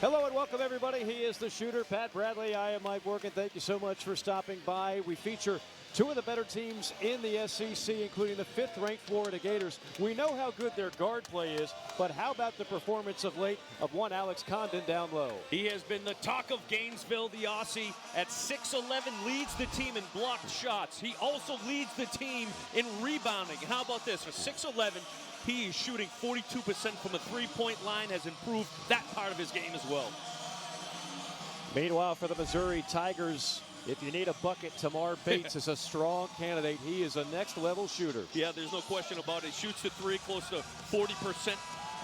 Hello and welcome everybody. He is the shooter, Pat Bradley. I am Mike Workin. Thank you so much for stopping by. We feature two of the better teams in the SEC, including the 5th-ranked Florida Gators. We know how good their guard play is, but how about the performance of late of one Alex Condon down low? He has been the talk of Gainesville. The Aussie at 6'11" leads the team in blocked shots. He also leads the team in rebounding. How about this? For 6'11", he is shooting 42% from the three-point line, has improved that part of his game as well. Meanwhile, for the Missouri Tigers, if you need a bucket, Tamar Bates is a strong candidate. He is a next-level shooter. Yeah, there's no question about it. Shoots the three close to 40%.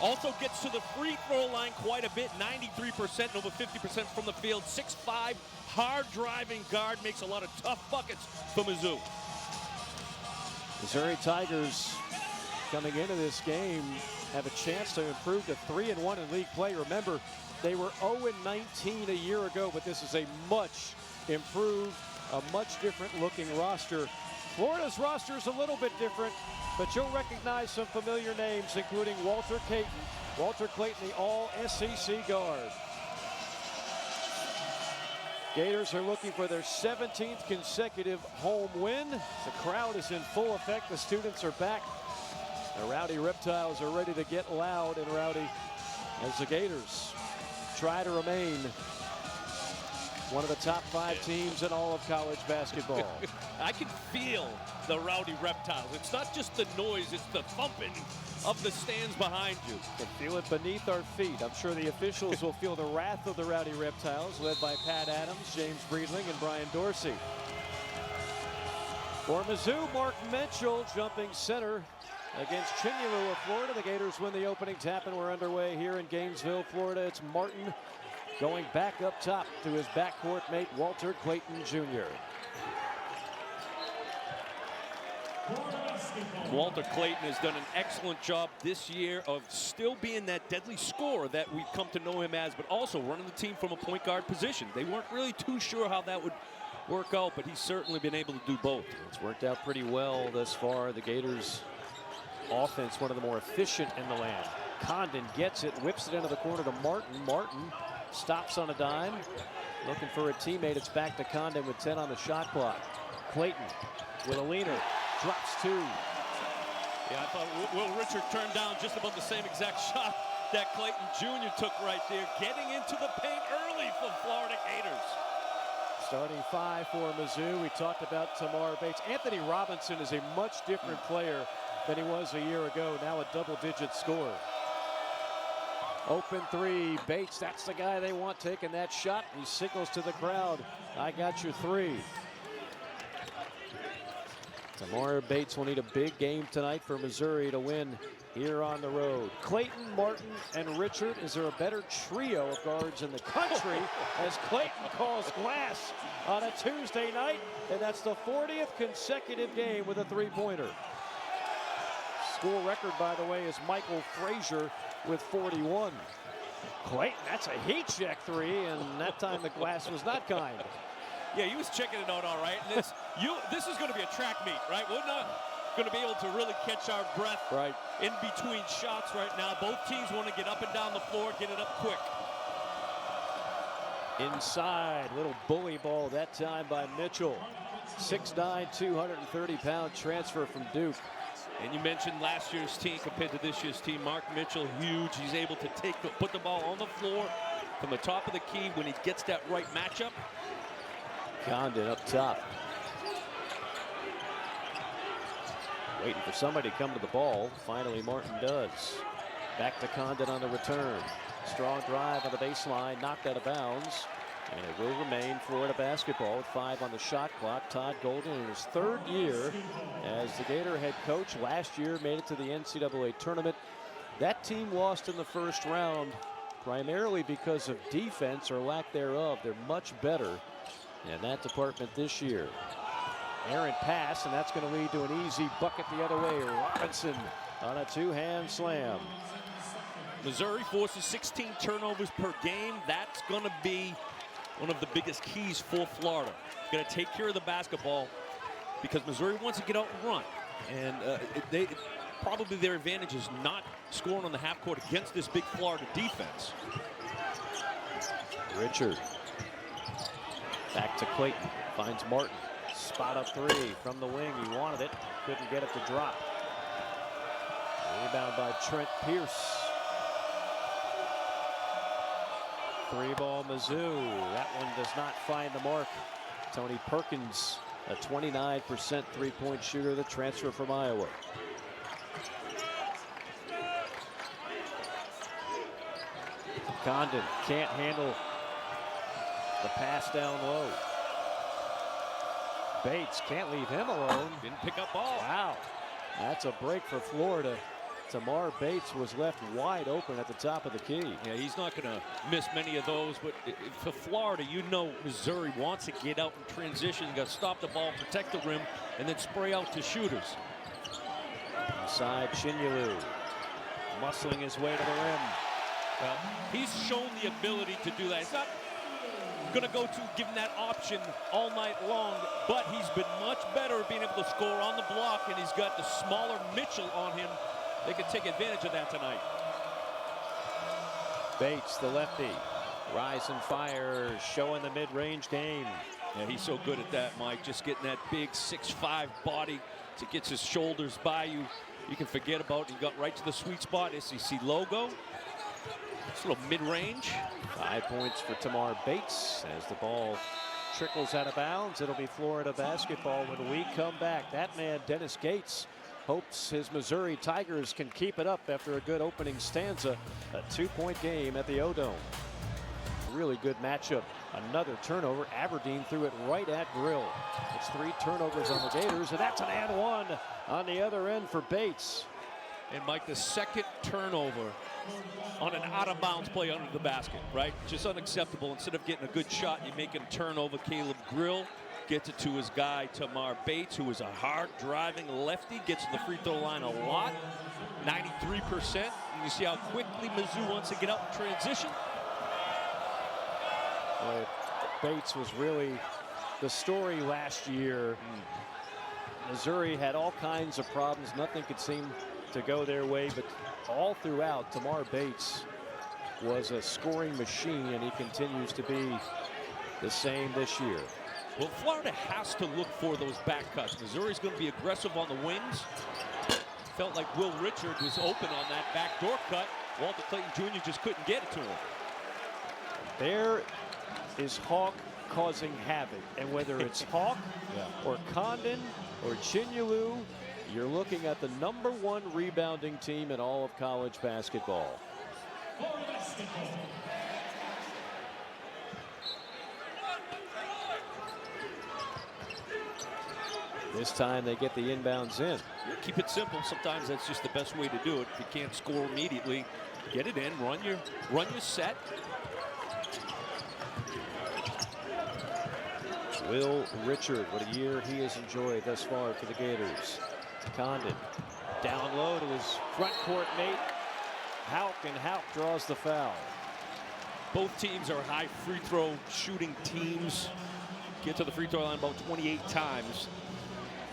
Also gets to the free throw line quite a bit, 93% and over 50% from the field. 6'5", hard-driving guard, makes a lot of tough buckets for Mizzou. Missouri Tigers coming into this game have a chance to improve to 3-1 in league play. Remember, they were 0-19 a year ago, but this is a much improved, a much different looking roster. Florida's roster is a little bit different, but you'll recognize some familiar names, including Walter Clayton, the all-SEC guard. Gators are looking for their 17th consecutive home win. The crowd is in full effect. The students are back. The Rowdy Reptiles are ready to get loud and rowdy as the Gators try to remain one of the top 5 teams in all of college basketball. I can feel the Rowdy Reptiles. It's not just the noise, it's the thumping of the stands behind you. You can feel it beneath our feet. I'm sure the officials will feel the wrath of the Rowdy Reptiles, led by Pat Adams, James Breedling, and Brian Dorsey. For Mizzou, Mark Mitchell jumping center against Chinyalu of Florida. The Gators win the opening tap, and we're underway here in Gainesville, Florida. It's Martin going back up top to his backcourt mate, Walter Clayton Jr. Walter Clayton has done an excellent job this year of still being that deadly scorer that we've come to know him as, but also running the team from a point guard position. They weren't really too sure how that would work out, but he's certainly been able to do both. It's worked out pretty well thus far. The Gators offense, one of the more efficient in the land. Condon gets it, whips it into the corner to Martin. Martin stops on a dime, looking for a teammate. It's back to Condon with 10 on the shot clock. Clayton with a leaner, drops 2. Yeah, I thought Will Richard turned down just about the same exact shot that Clayton Jr. took right there, getting into the paint early for Florida Gators. Starting 5 for Mizzou. We talked about Tamar Bates. Anthony Robinson is a much different player than he was a year ago. Now a double-digit scorer. Open 3, Bates, that's the guy they want taking that shot. He signals to the crowd, I got you 3. Tamar Bates will need a big game tonight for Missouri to win here on the road. Clayton, Martin, and Richard. Is there a better trio of guards in the country as Clayton calls glass on a Tuesday night, and that's the 40th consecutive game with a three-pointer. School record, by the way, is Michael Frazier with 41. Clayton, that's a heat check 3, and that time the glass was not kind. Yeah, he was checking it out all right. And this is going to be a track meet, right? We're not going to be able to really catch our breath in between shots right now. Both teams want to get up and down the floor, get it up quick. Inside, little bully ball that time by Mitchell. 6'9", 230-pound transfer from Duke. And you mentioned last year's team compared to this year's team. Mark Mitchell, huge. He's able to put the ball on the floor from the top of the key when he gets that right matchup. Condon up top. Waiting for somebody to come to the ball. Finally, Martin does. Back to Condon on the return. Strong drive on the baseline, knocked out of bounds. And it will remain Florida basketball with 5 on the shot clock. Todd Golden in his 3rd year as the Gator head coach. Last year made it to the NCAA tournament. That team lost in the first round primarily because of defense or lack thereof. They're much better in that department this year. Errant pass, and that's going to lead to an easy bucket the other way. Robinson on a 2-hand slam. Missouri forces 16 turnovers per game. That's going to be one of the biggest keys for Florida. Got to take care of the basketball because Missouri wants to get out and run. And probably their advantage is not scoring on the half court against this big Florida defense. Richard. Back to Clayton. Finds Martin. Spot up three from the wing. He wanted it. Couldn't get it to drop. Rebound by Trent Pierce. 3-ball Mizzou. That one does not find the mark. Tony Perkins, a 29% three-point shooter, the transfer from Iowa. Condon can't handle the pass down low. Bates can't leave him alone. Didn't pick up ball. Wow, that's a break for Florida. Tamar Bates was left wide open at the top of the key. Yeah, he's not going to miss many of those, but for Florida, you know Missouri wants to get out in transition. You got to stop the ball, protect the rim, and then spray out to shooters. Inside Chinyelu, muscling his way to the rim. Well, he's shown the ability to do that. He's not going to go to give him that option all night long, but he's been much better at being able to score on the block, and he's got the smaller Mitchell on him. They can take advantage of that tonight. Bates, the lefty, rise and fire, showing the mid-range game. Yeah, he's so good at that, Mike. Just getting that big 6'5" body to get his shoulders by you. You can forget about it. He got right to the sweet spot. SEC logo. It's a little mid-range. 5 points for Tamar Bates as the ball trickles out of bounds. It'll be Florida basketball when we come back. That man, Dennis Gates, hopes his Missouri Tigers can keep it up after a good opening stanza. A 2-point game at the O-Dome. Really good matchup. Another turnover. Aberdeen threw it right at Grill. It's 3 turnovers on the Gators, and that's an and one on the other end for Bates. And Mike, the second turnover on an out-of-bounds play under the basket, right? Just unacceptable. Instead of getting a good shot, you make him turn over. Caleb Grill gets it to his guy, Tamar Bates, who is a hard-driving lefty, gets to the free throw line a lot, 93%. And you see how quickly Mizzou wants to get out in transition. Boy, Bates was really the story last year. Missouri had all kinds of problems. Nothing could seem to go their way, but all throughout, Tamar Bates was a scoring machine, and he continues to be the same this year. Well, Florida has to look for those back cuts. Missouri's going to be aggressive on the wings. Felt like Will Richard was open on that backdoor cut. Walter Clayton Jr. just couldn't get it to him. There is Hawk causing havoc, and whether it's Hawk or Condon or Chinyelu, you're looking at the #1 rebounding team in all of college basketball. This time they get the inbounds in. Keep it simple. Sometimes that's just the best way to do it. If you can't score immediately, get it in, run your set. Will Richard, what a year he has enjoyed thus far for the Gators. Condon down low to his front court mate Houck, and Houck draws the foul. Both teams are high free throw shooting teams. Get to the free throw line about 28 times.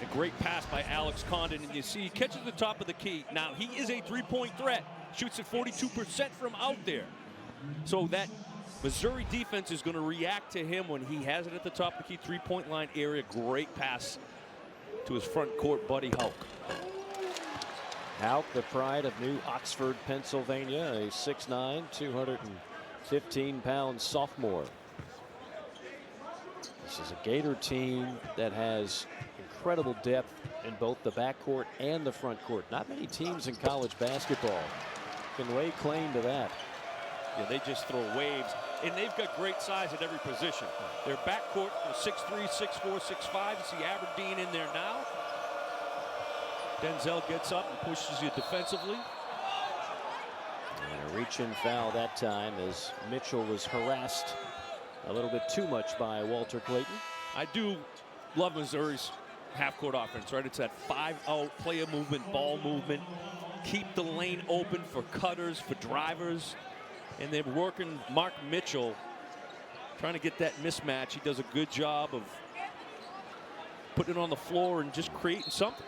A great pass by Alex Condon, and you see he catches the top of the key. Now he is a three-point threat. Shoots at 42% from out there. So that Missouri defense is going to react to him when he has it at the top of the key, three-point line area. Great pass to his front court buddy Houck. Houck, the pride of New Oxford, Pennsylvania, a 6'9", 215-pound sophomore. This is a Gator team that has incredible depth in both the backcourt and the front court. Not many teams in college basketball can lay claim to that. Yeah, they just throw waves, and they've got great size at every position. Their backcourt is 6'3", 6'4", 6'5". You see Aberdeen in there now. Denzel gets up and pushes you defensively. And a reach-in foul that time as Mitchell was harassed a little bit too much by Walter Clayton. I do love Missouri's half-court offense, right? It's that 5-out player movement, ball movement. Keep the lane open for cutters, for drivers. And they're working Mark Mitchell, trying to get that mismatch. He does a good job of putting it on the floor and just creating something.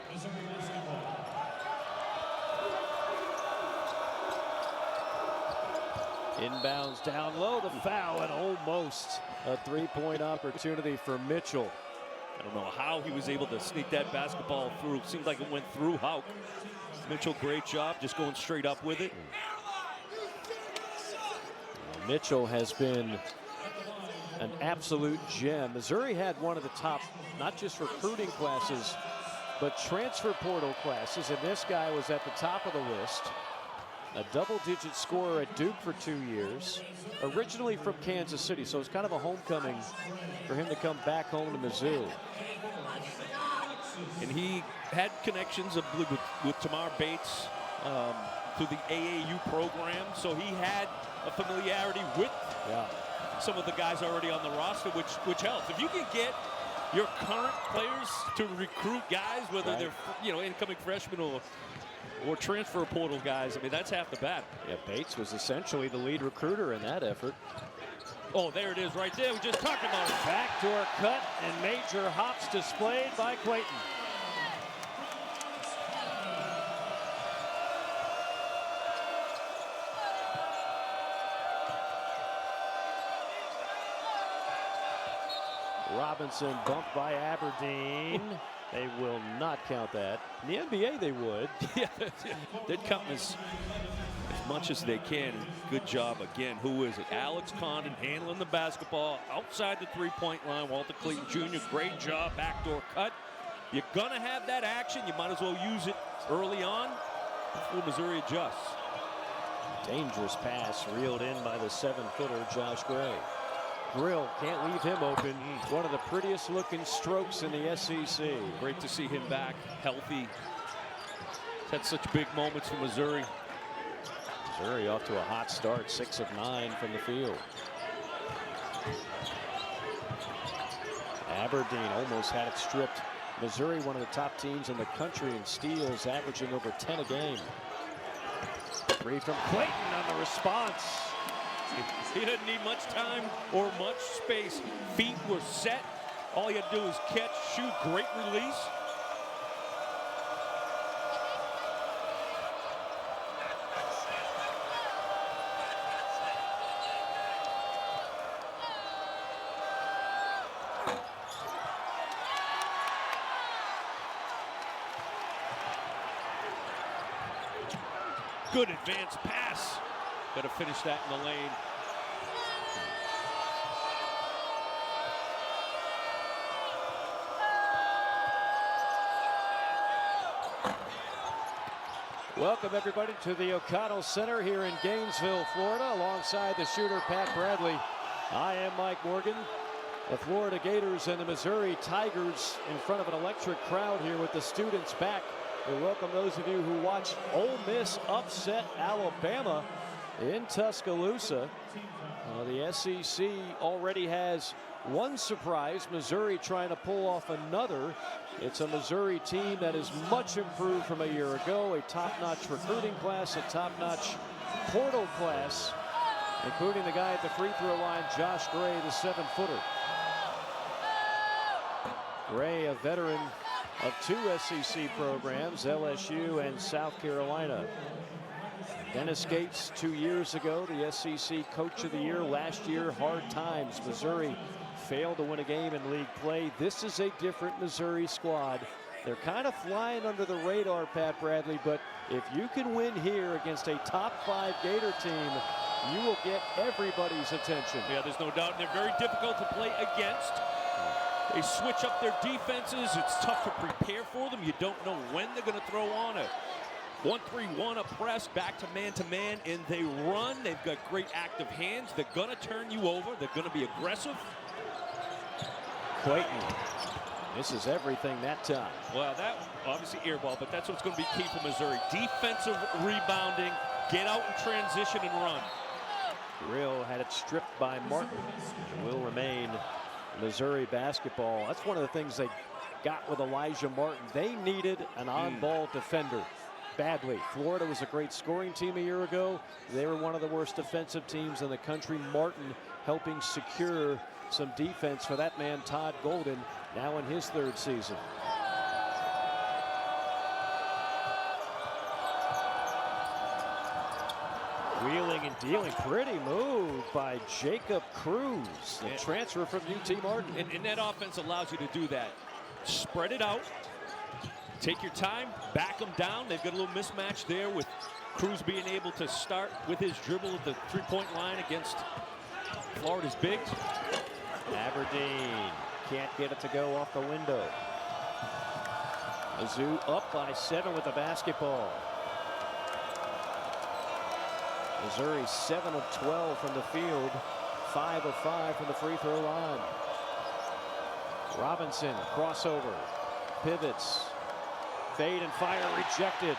Inbounds down low, the foul, and almost a three-point opportunity for Mitchell. I don't know how he was able to sneak that basketball through. It seemed like it went through Houck. Mitchell, great job, just going straight up with it. Mitchell has been an absolute gem. Missouri had one of the top, not just recruiting classes, but transfer portal classes, and this guy was at the top of the list. A double-digit scorer at Duke for 2 years, originally from Kansas City, so it's kind of a homecoming for him to come back home to Mizzou. And he had connections, I believe, with Tamar Bates through the AAU program, so he had a familiarity with some of the guys already on the roster, which helps. If you can get your current players to recruit guys, whether they're incoming freshmen or transfer portal guys, I mean, that's half the battle. Yeah, Bates was essentially the lead recruiter in that effort. Oh, there it is right there. We just talked about it. Backdoor cut and major hops displayed by Clayton. Robinson bumped by Aberdeen. They will not count that. In the NBA, they would. Yeah, they'd count as much as they can. Good job again. Who is it? Alex Condon handling the basketball outside the three-point line. Walter Clayton Jr., great job. Backdoor cut. You're going to have that action. You might as well use it early on before Missouri adjusts. Dangerous pass reeled in by the 7-footer Josh Gray. Grill can't leave him open. One of the prettiest looking strokes in the SEC. Great to see him back healthy. He's had such big moments for Missouri. Missouri off to a hot start, 6 of 9 from the field. Aberdeen almost had it stripped. Missouri, one of the top teams in the country in steals, averaging over 10 a game. Three from Clayton on the response. He didn't need much time or much space. Feet were set. All you had to do is catch, shoot, great release. Good advanced pass. Got to finish that in the lane. Welcome everybody to the O'Connell Center here in Gainesville, Florida, alongside the shooter Pat Bradley. I am Mike Morgan. The Florida Gators and the Missouri Tigers in front of an electric crowd here with the students back. We welcome those of you who watched Ole Miss upset Alabama in Tuscaloosa. The SEC already has one surprise, Missouri trying to pull off another. It's a Missouri team that is much improved from a year ago, a top-notch recruiting class, a top-notch portal class, including the guy at the free throw line, Josh Gray, the 7-footer. Gray, a veteran of 2 SEC programs, LSU and South Carolina. Dennis Gates 2 years ago, the SEC Coach of the Year. Last year, hard times. Missouri failed to win a game in league play. This is a different Missouri squad. They're kind of flying under the radar, Pat Bradley, but if you can win here against a top 5 Gator team, you will get everybody's attention. Yeah, there's no doubt. They're very difficult to play against. They switch up their defenses. It's tough to prepare for them. You don't know when they're going to throw on a 1-3-1, a press, back to man, and they run. They've got great active hands. They're going to turn you over. They're going to be aggressive. Clayton, this is everything that time. Well, that obviously air ball, but that's what's going to be key for Missouri. Defensive rebounding, get out in transition and run. Grill had it stripped by Martin. It will remain Missouri basketball. That's one of the things they got with Elijah Martin. They needed an on-ball defender badly. Florida was a great scoring team a year ago. They were one of the worst defensive teams in the country. Martin helping secure some defense for that man, Todd Golden, now in his 3rd season. Wheeling and Stealing, pretty move by Jacob Cruz, the transfer from UT Martin. And that offense allows you to do that. Spread it out. Take your time, back them down. They've got a little mismatch there with Cruz being able to start with his dribble at the three-point line against Florida's bigs. Aberdeen can't get it to go off the window. Mizzou up by 7 with the basketball. Missouri 7 of 12 from the field, 5 of 5 from the free throw line. Robinson, crossover, pivots, fade and fire rejected.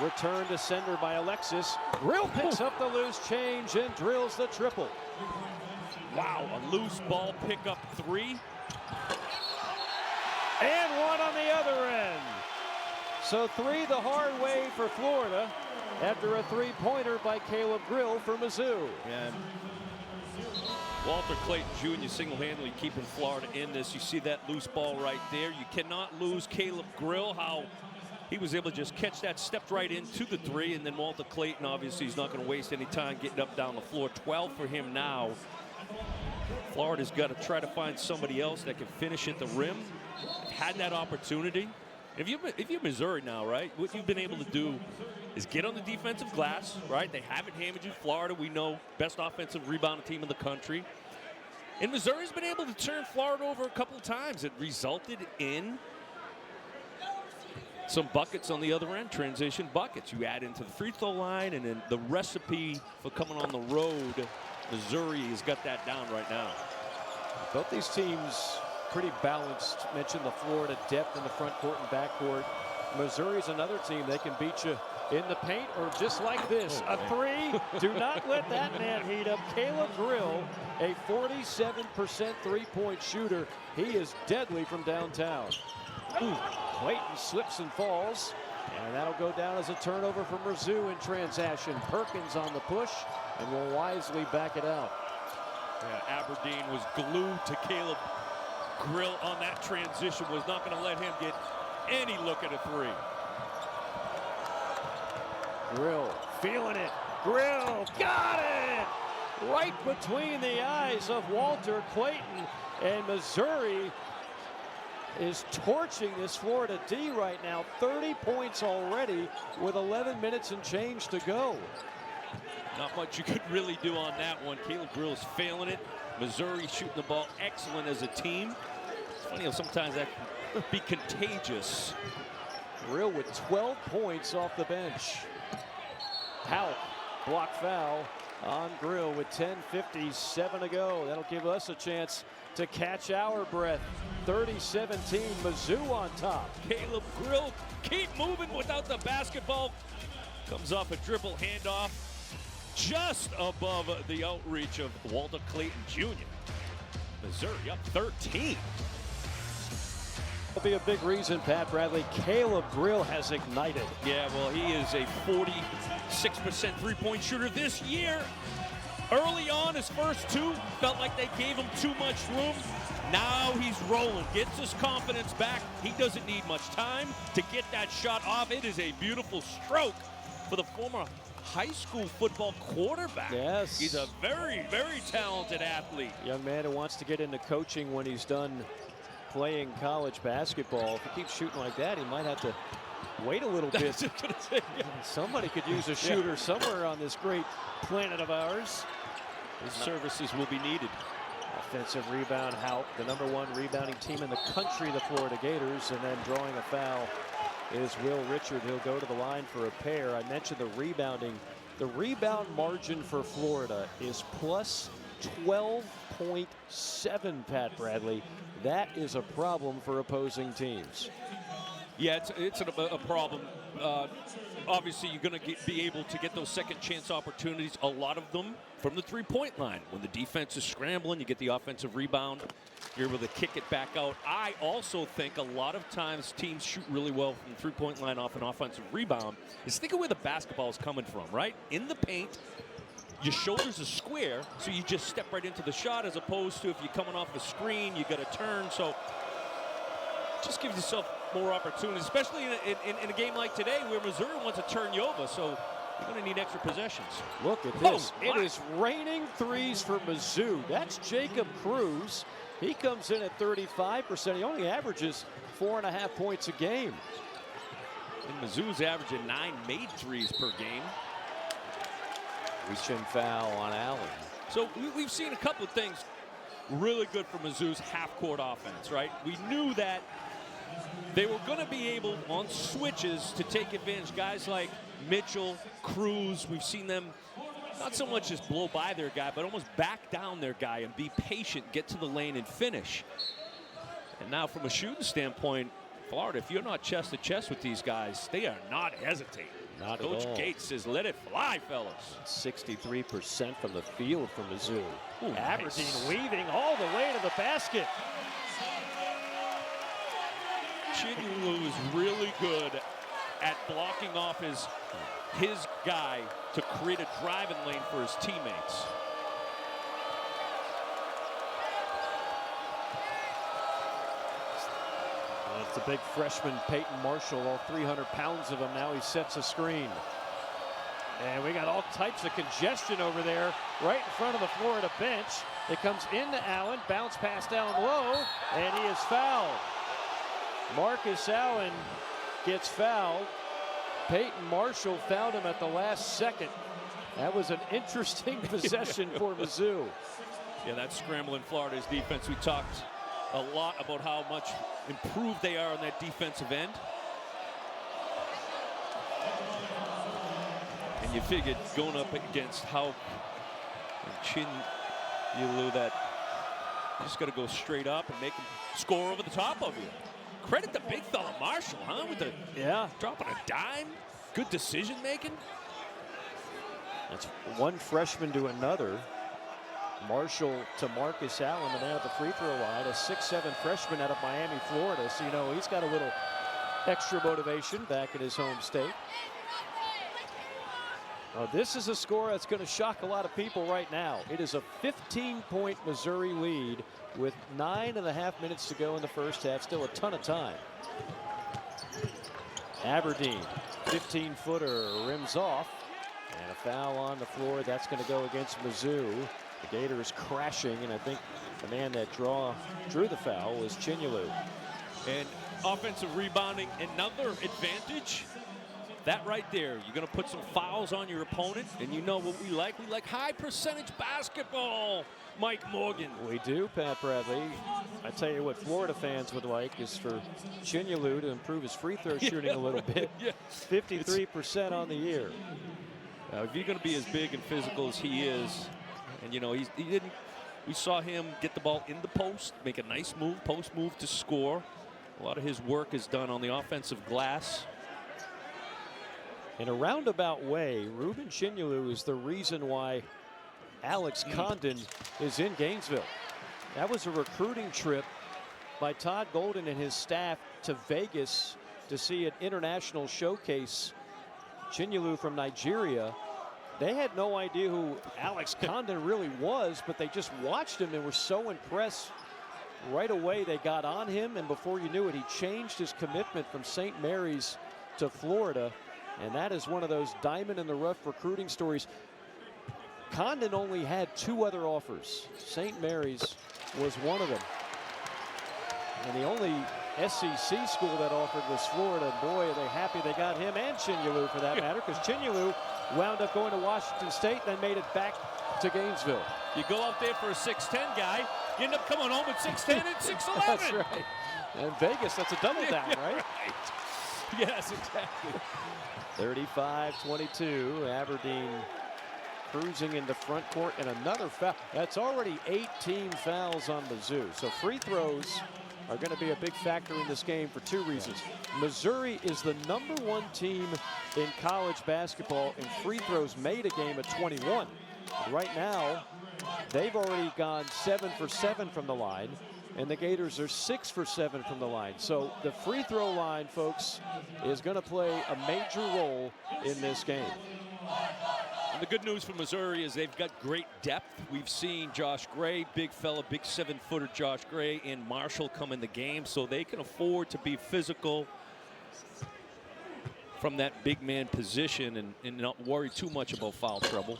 Return to sender by Alexis. Grill picks up the loose change and drills the triple. Wow, a loose ball pickup 3. And 1 on the other end. So 3 the hard way for Florida after a 3-pointer by Caleb Grill for Mizzou. And Walter Clayton Jr. single-handedly keeping Florida in this. You see that loose ball right there. You cannot lose Caleb Grill, how he was able to just catch that, stepped right into the 3, and then Walter Clayton, obviously, he's not going to waste any time getting up down the floor. 12 for him now. Florida's got to try to find somebody else that can finish at the rim. Had that opportunity. If you're Missouri now, right, what you've been able to do is get on the defensive glass, right? They haven't hammered you. Florida, we know, best offensive rebounding team in the country. And Missouri's been able to turn Florida over a couple of times. It resulted in some buckets on the other end, transition buckets. You add into the free throw line, and then the recipe for coming on the road, Missouri has got that down right now. Both these teams pretty balanced. Mentioned the Florida depth in the front court and back court. Missouri's another team. They can beat you in the paint or just like this. A 3. Do not let that man heat up. Caleb Grill, a 47% three-point shooter. He is deadly from downtown. Ooh, Clayton slips and falls, and that'll go down as a turnover for Mizzou in transaction. Perkins on the push and will wisely back it out. Yeah, Aberdeen was glued to Caleb Grill on that transition, was not going to let him get any look at a 3. Grill feeling it. Grill got it! Right between the eyes of Walter Clayton, and Missouri is torching this Florida D right now. 30 points already with 11 minutes and change to go. Not much you could really do on that one. Caleb Grill is failing it. Missouri shooting the ball excellent as a team. It's funny how sometimes that can be contagious. Grill with 12 points off the bench. Houck, block foul on Grill with 10:57 to go. That'll give us a chance to catch our breath. 30-17, Mizzou on top. Caleb Grill keep moving without the basketball. Comes off a dribble handoff just above the outreach of Walter Clayton Jr. Missouri up 13. That'll be a big reason, Pat Bradley. Caleb Grill has ignited. Yeah, well, he is a 46% three-point shooter this year. Early on, his first 2 felt like they gave him too much room. Now he's rolling, gets his confidence back. He doesn't need much time to get that shot off. It is a beautiful stroke for the former high school football quarterback. Yes. He's a very, very talented athlete. Young man who wants to get into coaching when he's done playing college basketball. If he keeps shooting like that, he might have to wait a little bit. Somebody could use a shooter somewhere on this great planet of ours. His services will be needed. Offensive rebound, Houck, the #1 rebounding team in the country, the Florida Gators, and then drawing a foul is Will Richard. He'll go to the line for a pair. I mentioned the rebounding. The rebound margin for Florida is plus 12.7, Pat Bradley. That is a problem for opposing teams. Yeah, it's a problem. Obviously, you're going to be able to get those second chance opportunities, a lot of them from the three-point line. When the defense is scrambling, you get the offensive rebound. You're able to kick it back out. I also think a lot of times teams shoot really well from the three-point line off an offensive rebound. Is think of where the basketball is coming from, right? In the paint, your shoulders are square, so you just step right into the shot, as opposed to if you're coming off the screen, you got to turn. So just gives yourself more opportunities, especially in a game like today where Missouri wants to turn you over. So You're going to need extra possessions. Look at this. Oh, It is raining threes for Mizzou. That's Jacob Cruz. He comes in at 35%. He only averages 4.5 points a game. And Mizzou's averaging 9 made threes per game. Reach-in foul on Allen. So we've seen a couple of things really good for Mizzou's half-court offense, right? We knew that they were going to be able, on switches, to take advantage. Guys like Mitchell, Cruz, we've seen them not so much just blow by their guy, but almost back down their guy and be patient, get to the lane and finish. And now from a shooting standpoint, Florida, if you're not chest to chest with these guys, they are not hesitating. Not at Coach all. Gates says, let it fly, fellas. 63% from the field for Mizzou. Ooh, Aberdeen nice. weaving all the way to the basket. Chinulu is really good at blocking off his guy to create a driving lane for his teammates. It's a big freshman, Peyton Marshall, all 300 pounds of him. Now he sets a screen. And we got all types of congestion over there right in front of the Florida bench. It comes into Allen, bounce pass down low, and he is fouled. Marcus Allen gets fouled. Peyton Marshall fouled him at the last second. That was an interesting possession for Mizzou. Yeah, that's scrambling Florida's defense. We talked a lot about how much improved they are on that defensive end. And you figured going up against how Chinulu that you just got to go straight up and make them score over the top of you. Credit the big fella Marshall, huh? With the dropping a dime, good decision making. That's one freshman to another. Marshall to Marcus Allen, the man at the free throw line, a 6'7" freshman out of Miami, Florida. So, you know, he's got a little extra motivation back in his home state. Oh, this is a score that's going to shock a lot of people right now. It is a 15-point Missouri lead with 9.5 minutes to go in the first half. Still a ton of time. Aberdeen, 15-footer, rims off. And a foul on the floor. That's going to go against Mizzou. The Gators crashing, and I think the man that drew the foul was Chinulu. And offensive rebounding, another advantage. That right there, you're going to put some fouls on your opponent, and you know what we like. We like high percentage basketball, Mike Morgan. We do, Pat Bradley. I tell you what Florida fans would like is for Chinulu to improve his free throw shooting a little bit. 53% on the year. If you're going to be as big and physical as he is, and you know, we saw him get the ball in the post, make a nice move, post move to score. A lot of his work is done on the offensive glass. In a roundabout way, Ruben Chinulu is the reason why Alex Condon is in Gainesville. That was a recruiting trip by Todd Golden and his staff to Vegas to see an international showcase. Chinulu from Nigeria. They had no idea who Alex Condon really was, but they just watched him and were so impressed. Right away, they got on him, and before you knew it, he changed his commitment from St. Mary's to Florida. And that is one of those diamond-in-the-rough recruiting stories. Condon only had 2 other offers. St. Mary's was one of them. And the only SEC school that offered was Florida. Boy, are they happy they got him and Chinulu for that matter, because Chinulu wound up going to Washington State, then made it back to Gainesville. You go out there for a 6'10" guy, you end up coming home at 6'10" and 6'11". That's right. And Vegas, that's a double down, right? Yes, exactly. 35-22, Aberdeen cruising into front court, and another foul. That's already 18 fouls on Mizzou. So free throws are going to be a big factor in this game for 2 reasons. Missouri is the #1 team in college basketball in free throws made a game at 21. Right now, they've already gone 7 for 7 from the line, and the Gators are 6 for 7 from the line. So the free throw line, folks, is going to play a major role in this game. And the good news for Missouri is they've got great depth. We've seen Josh Gray, big fella, big 7-footer Josh Gray, and Marshall come in the game, so they can afford to be physical from that big man position and not worry too much about foul trouble.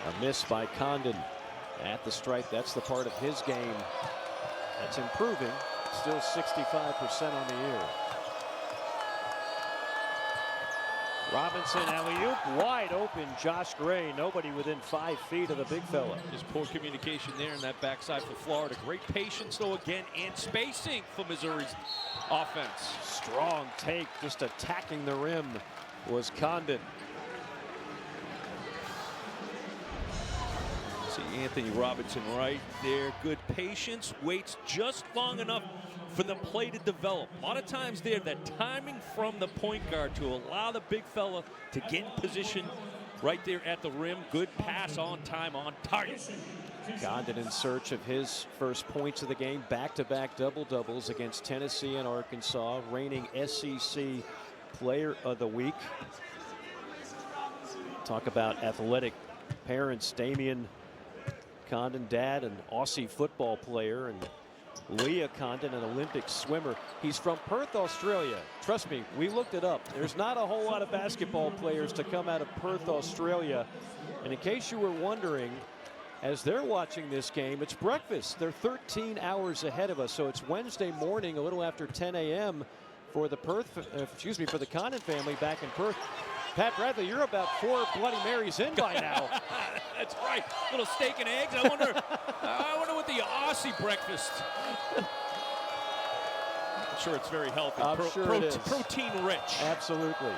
A miss by Condon at the stripe. That's the part of his game that's improving. Still 65% on the year. Robinson, alley-oop, wide open. Josh Gray, nobody within 5 feet of the big fella. Just poor communication there in that backside for Florida. Great patience, though, again, and spacing for Missouri's offense. Strong take, just attacking the rim was Condon. See Anthony Robinson right there. Good patience, waits just long enough for the play to develop. A lot of times there, that timing from the point guard to allow the big fella to get in position right there at the rim. Good pass on time, on target. Condon in search of his first points of the game. Back-to-back double-doubles against Tennessee and Arkansas. Reigning SEC Player of the Week. Talk about athletic parents. Damian Condon, dad, an Aussie football player, and Leah Condon, an Olympic swimmer. He's from Perth, Australia. Trust me, we looked it up. There's not a whole lot of basketball players to come out of Perth, Australia. And in case you were wondering, as they're watching this game, it's breakfast. They're 13 hours ahead of us, so it's Wednesday morning, a little after 10 a.m. for the for the Condon family back in Perth. Pat Bradley, you're about 4 Bloody Marys in by now. That's right. Little steak and eggs. I wonder what the Aussie breakfast. I'm sure it's very healthy. I'm sure it is. Protein rich. Absolutely.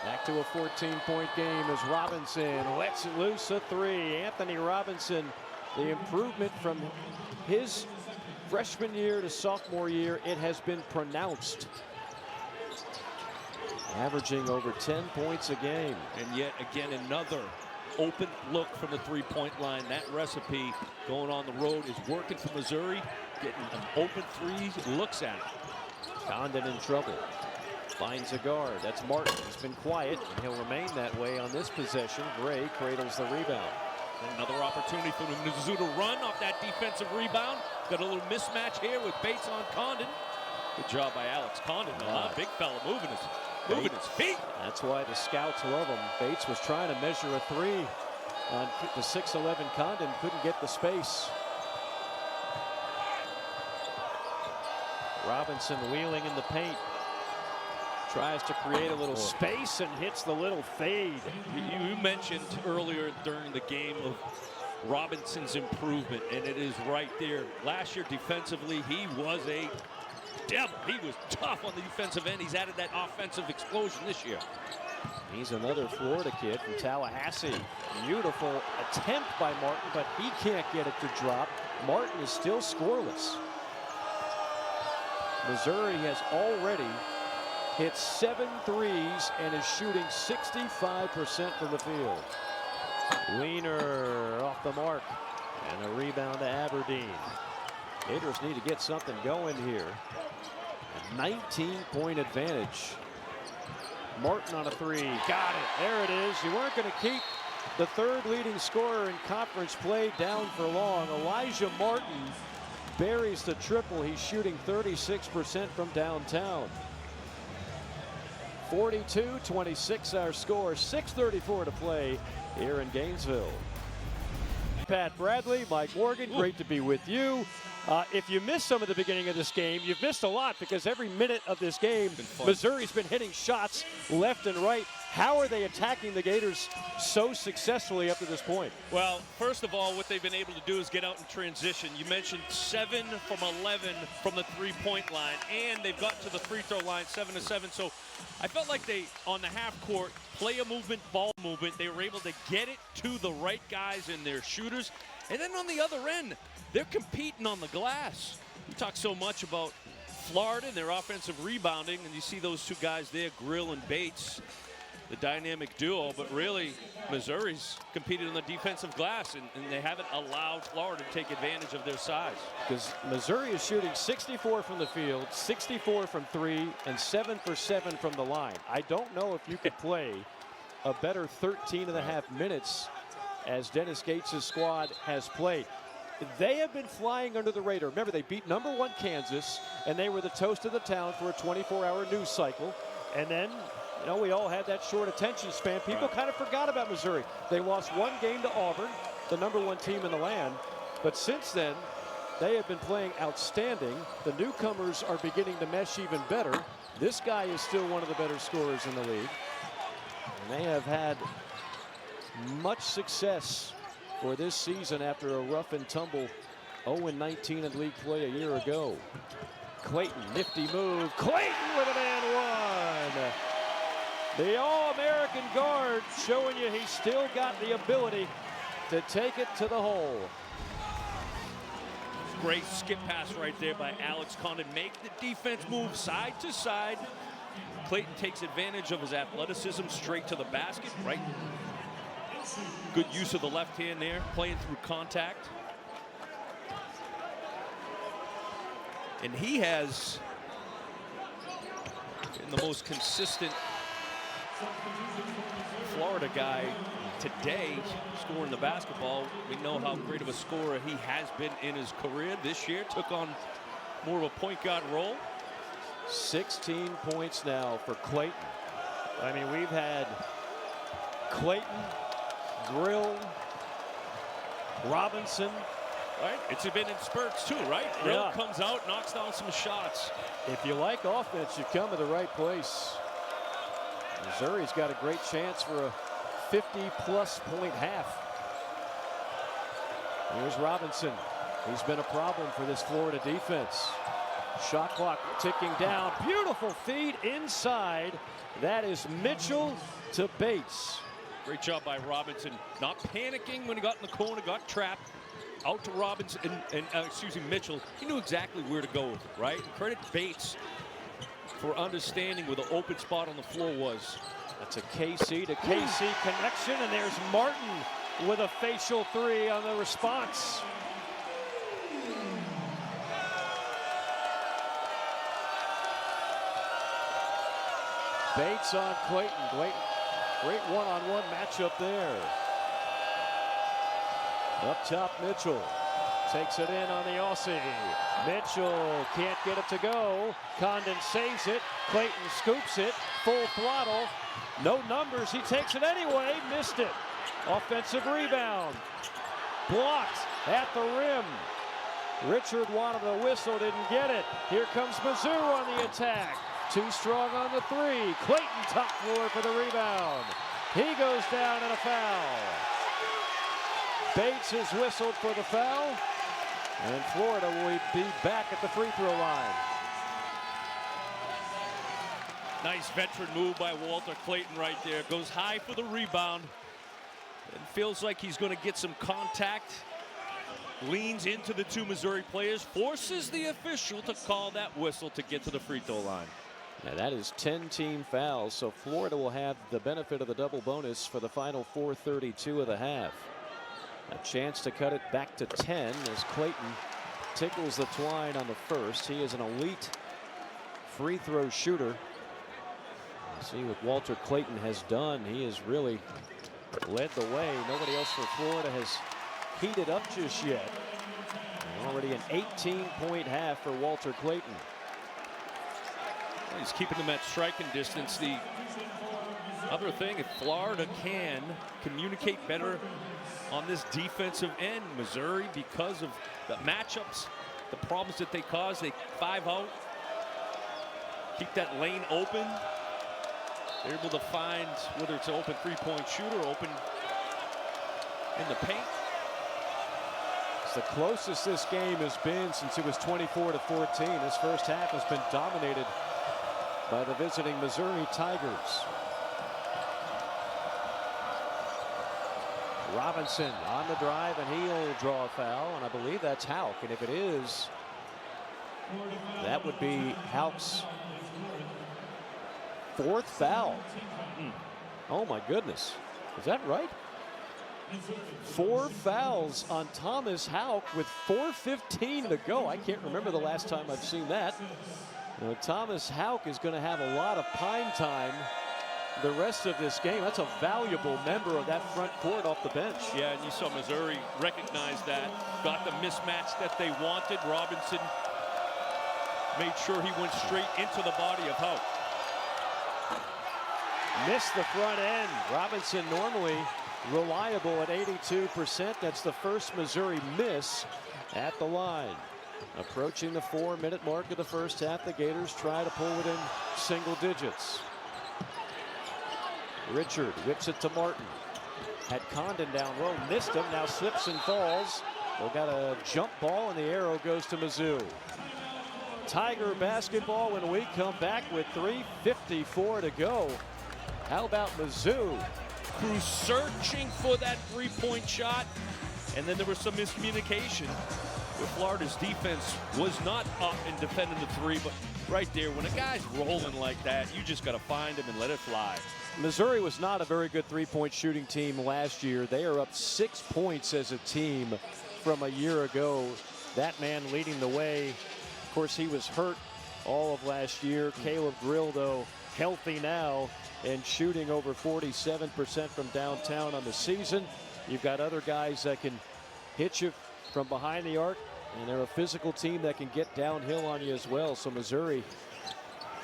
Back to a 14-point game as Robinson lets it loose, a 3. Anthony Robinson, the improvement from his freshman year to sophomore year, it has been pronounced. Averaging over 10 points a game. And yet again another open look from the three-point line. That recipe going on the road is working for Missouri. Getting an open threes, looks at it. Condon in trouble. Finds a guard. That's Martin. He's been quiet, and he'll remain that way on this possession. Gray cradles the rebound. Another opportunity for Mizzou to run off that defensive rebound. Got a little mismatch here with Bates on Condon. Good job by Alex Condon. Big fella moving his feet. That's why the scouts love him. Bates was trying to measure a 3 on the 6'11 Condon. Couldn't get the space. Robinson wheeling in the paint. Tries to create a little space and hits the little fade. You mentioned earlier during the game of Robinson's improvement, and it is right there. Last year defensively, he was a devil. He was tough on the defensive end. He's added that offensive explosion this year. He's another Florida kid from Tallahassee. Beautiful attempt by Martin, but he can't get it to drop. Martin is still scoreless. Missouri has already hit 7 threes and is shooting 65% from the field. Wiener off the mark, and a rebound to Aberdeen. Gators need to get something going here. A 19-point advantage. Martin on a 3. Got it. There it is. You weren't going to keep the 3rd leading scorer in conference play down for long. Elijah Martin buries the triple. He's shooting 36% from downtown. 42-26 our score. 6:34 to play here in Gainesville. Pat Bradley, Mike Morgan, great to be with you. If you missed some of the beginning of this game, you've missed a lot, because every minute of this game, Missouri's been hitting shots left and right. How are they attacking the Gators so successfully up to this point? Well, first of all, what they've been able to do is get out in transition. You mentioned 7 from 11 from the three-point line, and they've got to the free throw line 7 of 7. So I felt like they, on the half court, player movement, ball movement, they were able to get it to the right guys and their shooters. And then on the other end, they're competing on the glass. We talk so much about Florida and their offensive rebounding, and you see those two guys there, Grill and Bates, the dynamic duo, but really Missouri's competed on the defensive glass, and they haven't allowed Florida to take advantage of their size. Because Missouri is shooting 64 from the field, 64 from 3, and 7 for 7 from the line. I don't know if you could play a better 13 and a half minutes as Dennis Gates' squad has played. they have been flying under the radar. Remember, they beat #1 Kansas, and they were the toast of the town for a 24-hour news cycle. And then, you know, we all had that short attention span. People kind of forgot about Missouri. They lost 1 game to Auburn, the #1 team in the land. But since then, they have been playing outstanding. The newcomers are beginning to mesh even better. This guy is still one of the better scorers in the league. And they have had much success for this season after a rough and tumble 0-19 in league play a year ago. Clayton, nifty move. Clayton with an and one. The All-American guard showing you he's still got the ability to take it to the hole. Great skip pass right there by Alex Condon. Make the defense move side to side. Clayton takes advantage of his athleticism straight to the basket, right? Good use of the left hand there, playing through contact. And he has been the most consistent Florida guy today scoring the basketball. We know how great of a scorer he has been in his career. This year took on more of a point guard role. 16 points now for Clayton. I mean, we've had Clayton, Grill, Robinson. Right, it's been in spurts too, right? Grill comes out, knocks down some shots. If you like offense, you come to the right place. Missouri's got a great chance for a 50-plus point half. Here's Robinson. He's been a problem for this Florida defense. Shot clock ticking down. Beautiful feed inside. That is Mitchell to Bates. Great job by Robinson. Not panicking when he got in the corner, got trapped. Out to Robinson and Mitchell. He knew exactly where to go with it, right? And credit Bates for understanding where the open spot on the floor was. That's a KC to KC connection, and there's Martin with a facial 3 on the response. Bates on Clayton. Great one-on-one matchup there. Up top, Mitchell takes it in on the Aussie. Mitchell can't get it to go. Condon saves it. Clayton scoops it. Full throttle. No numbers. He takes it anyway. Missed it. Offensive rebound. Blocked at the rim. Richard wanted a whistle, didn't get it. Here comes Mizzou on the attack. Too strong on the 3. Clayton top floor for the rebound. He goes down and a foul. Bates is whistled for the foul, and Florida will be back at the free throw line. Nice veteran move by Walter Clayton right there. Goes high for the rebound and feels like he's going to get some contact. Leans into the 2 Missouri players, forces the official to call that whistle to get to the free throw line. Now that is 10 team fouls, so Florida will have the benefit of the double bonus for the final 4:32 of the half. A chance to cut it back to 10 as Clayton tickles the twine on the first. He is an elite free throw shooter. See what Walter Clayton has done. He has really led the way. Nobody else for Florida has heated up just yet. And already an 18-point half for Walter Clayton. He's keeping them at striking distance. The other thing, if Florida can communicate better on this defensive end, Missouri, because of the matchups, the problems that they cause, they 5 out, keep that lane open. They're able to find whether it's an open 3-point shooter, open in the paint. It's the closest this game has been since it was 24-14. This first half has been dominated by the visiting Missouri Tigers. Robinson on the drive, and he'll draw a foul, and I believe that's Houck. And if it is, that would be Houck's 4th foul. Oh my goodness, is that right? 4 fouls on Thomas Houck with 4:15 to go. I can't remember the last time I've seen that. Thomas Houck is going to have a lot of pine time the rest of this game. That's a valuable member of that front court off the bench. Yeah, and you saw Missouri recognize that, got the mismatch that they wanted. Robinson made sure he went straight into the body of Howe. Missed the front end. Robinson normally reliable at 82%. That's the first Missouri miss at the line. Approaching the 4-minute mark of the first half, the Gators try to pull within single digits. Richard whips it to Martin. Had Condon down low, missed him, now slips and falls. They got a jump ball and the arrow goes to Mizzou. Tiger basketball when we come back with 3:54 to go. How about Mizzou? Who's searching for that three-point shot, and then there was some miscommunication where Florida's defense was not up and defending the three, but right there, when a guy's rolling like that, you just got to find him and let it fly. Missouri was not a very good three-point shooting team last year. They are up 6 points as a team from a year ago. That man leading the way. Of course, he was hurt all of last year. Caleb Grill, though, healthy now and shooting over 47% from downtown on the season. You've got other guys that can hit you from behind the arc, and they're a physical team that can get downhill on you as well. So Missouri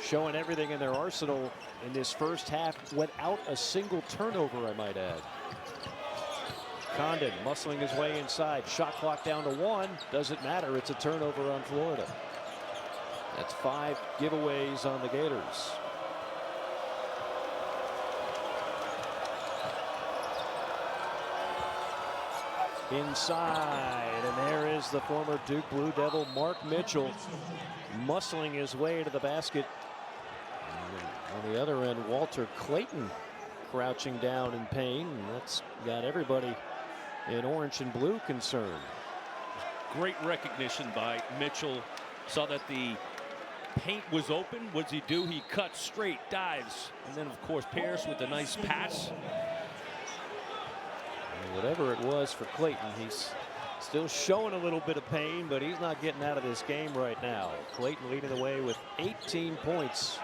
showing everything in their arsenal in this first half without a single turnover, I might add. Condon muscling his way inside. Shot clock down to 1. Doesn't matter. It's a turnover on Florida. That's 5 giveaways on the Gators. Inside, and there is the former Duke Blue Devil Mark Mitchell muscling his way to the basket. And on the other end, Walter Clayton crouching down in pain. And that's got everybody in orange and blue concerned. Great recognition by Mitchell. Saw that the paint was open. What's he do? He cuts straight, dives, and then of course Pierce with a nice pass. Whatever it was for Clayton, he's still showing a little bit of pain, but he's not getting out of this game right now. Clayton leading the way with 18 points.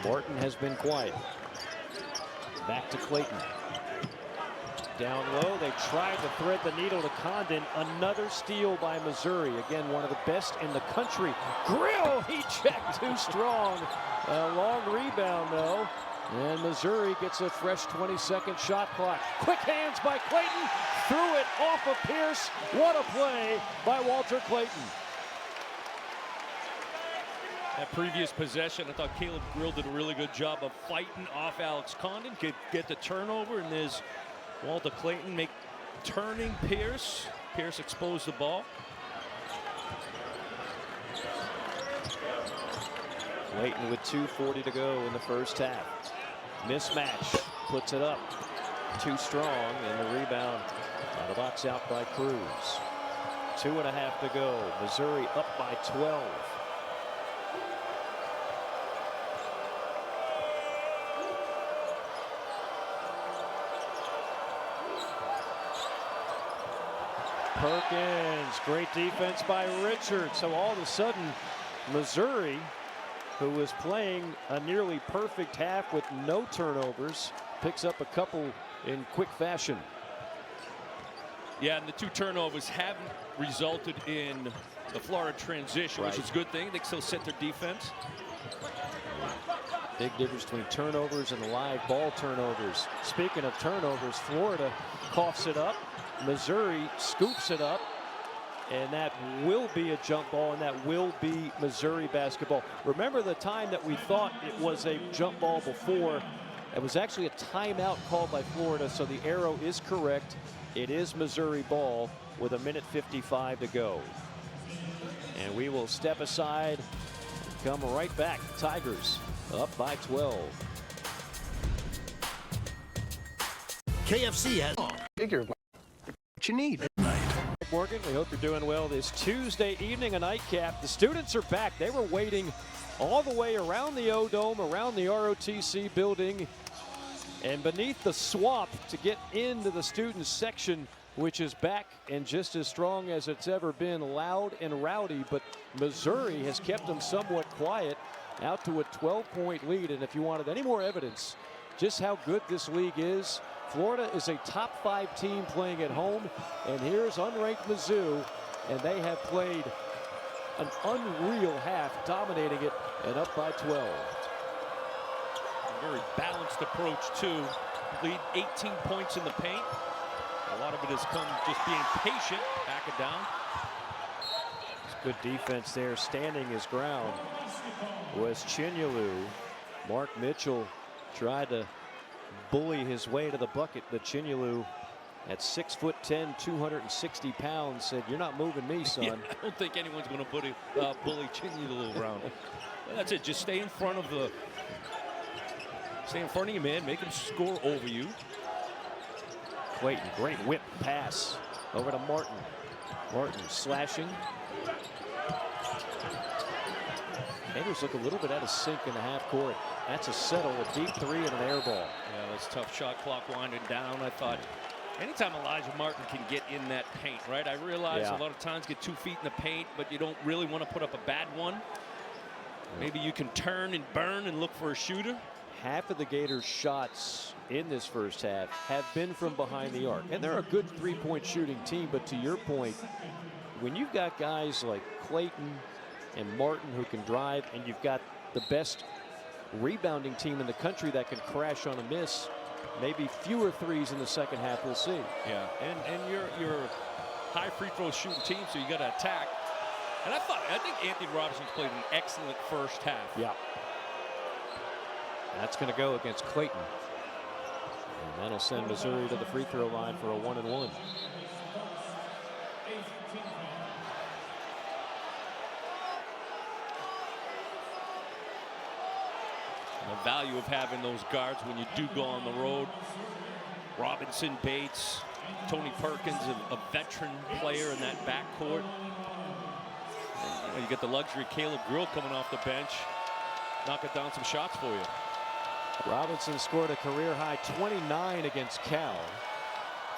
Martin has been quiet. Back to Clayton. Down low, they tried to thread the needle to Condon. Another steal by Missouri. Again, one of the best in the country. Grill, he checked too strong. A long rebound, though. And Missouri gets a fresh 20-second shot clock. Quick hands by Clayton. Threw it off of Pierce. What a play by Walter Clayton. That previous possession, I thought Caleb Grill did a really good job of fighting off Alex Condon. Get the turnover, and there's Walter Clayton turning Pierce. Pierce exposed the ball. Clayton with 2:40 to go in the first half. Mismatch, puts it up. Too strong, and the rebound out of box out by Cruz. 2.5 to go. Missouri up by 12. Perkins, great defense by Richard. So all of a sudden, Missouri, who was playing a nearly perfect half with no turnovers, picks up a couple in quick fashion. Yeah, and the 2 turnovers haven't resulted in the Florida transition, which is a good thing. They still set their defense. Big difference between turnovers and live ball turnovers. Speaking of turnovers, Florida coughs it up. Missouri scoops it up, and that will be a jump ball, and that will be Missouri basketball. Remember the time that we thought it was a jump ball before? It was actually a timeout called by Florida, so the arrow is correct. It is Missouri ball with 1:55 to go. And we will step aside and come right back. Tigers up by 12. KFC has figure what you need. Morgan, we hope you're doing well this Tuesday evening, a nightcap. The students are back. They were waiting all the way around the O-Dome, around the ROTC building, and beneath the swamp to get into the student section which is back and just as strong as it's ever been, loud and rowdy, but Missouri has kept them somewhat quiet, out to a 12-point lead. And if you wanted any more evidence just how good this league is, Florida is a top 5 team playing at home, and here's unranked Mizzou, and they have played an unreal half, dominating it and up by 12. A very balanced approach too. Lead 18 points in the paint. A lot of it has come just being patient, back it down. It's good defense there, standing his ground was Chinyelu. Mark Mitchell tried to bully his way to the bucket, but Chinyelu at 6'10", 260 pounds said, "You're not moving me, son." Yeah, I don't think anyone's going to bully Chinyelu around. That's it. Just stay in front of your man. Make him score over you. Clayton, great whip pass over to Martin. Martin slashing. Gators look a little bit out of sync in the half court. That's a settle, a deep 3 and an air ball. Yeah, that's tough. Shot clock winding down. I thought anytime Elijah Martin can get in that paint, right? I realize a lot of times get 2 feet in the paint, but you don't really want to put up a bad one. Maybe you can turn and burn and look for a shooter. Half of the Gators' shots in this first half have been from behind the arc. And they're a good 3-point shooting team, but to your point, when you've got guys like Clayton and Martin who can drive, and you've got the best rebounding team in the country that can crash on a miss, maybe fewer threes in the second half, we'll see. Yeah, and you're a high free throw shooting team, so you got to attack. And I think Anthony Robinson's played an excellent first half. Yeah. That's going to go against Clayton. And that'll send Missouri to the free throw line for a 1-and-1. The value of having those guards when you do go on the road. Robinson, Bates, Tony Perkins, a veteran player in that backcourt. You get the luxury of Caleb Grill coming off the bench, knocking down some shots for you. Robinson scored a career-high 29 against Cal.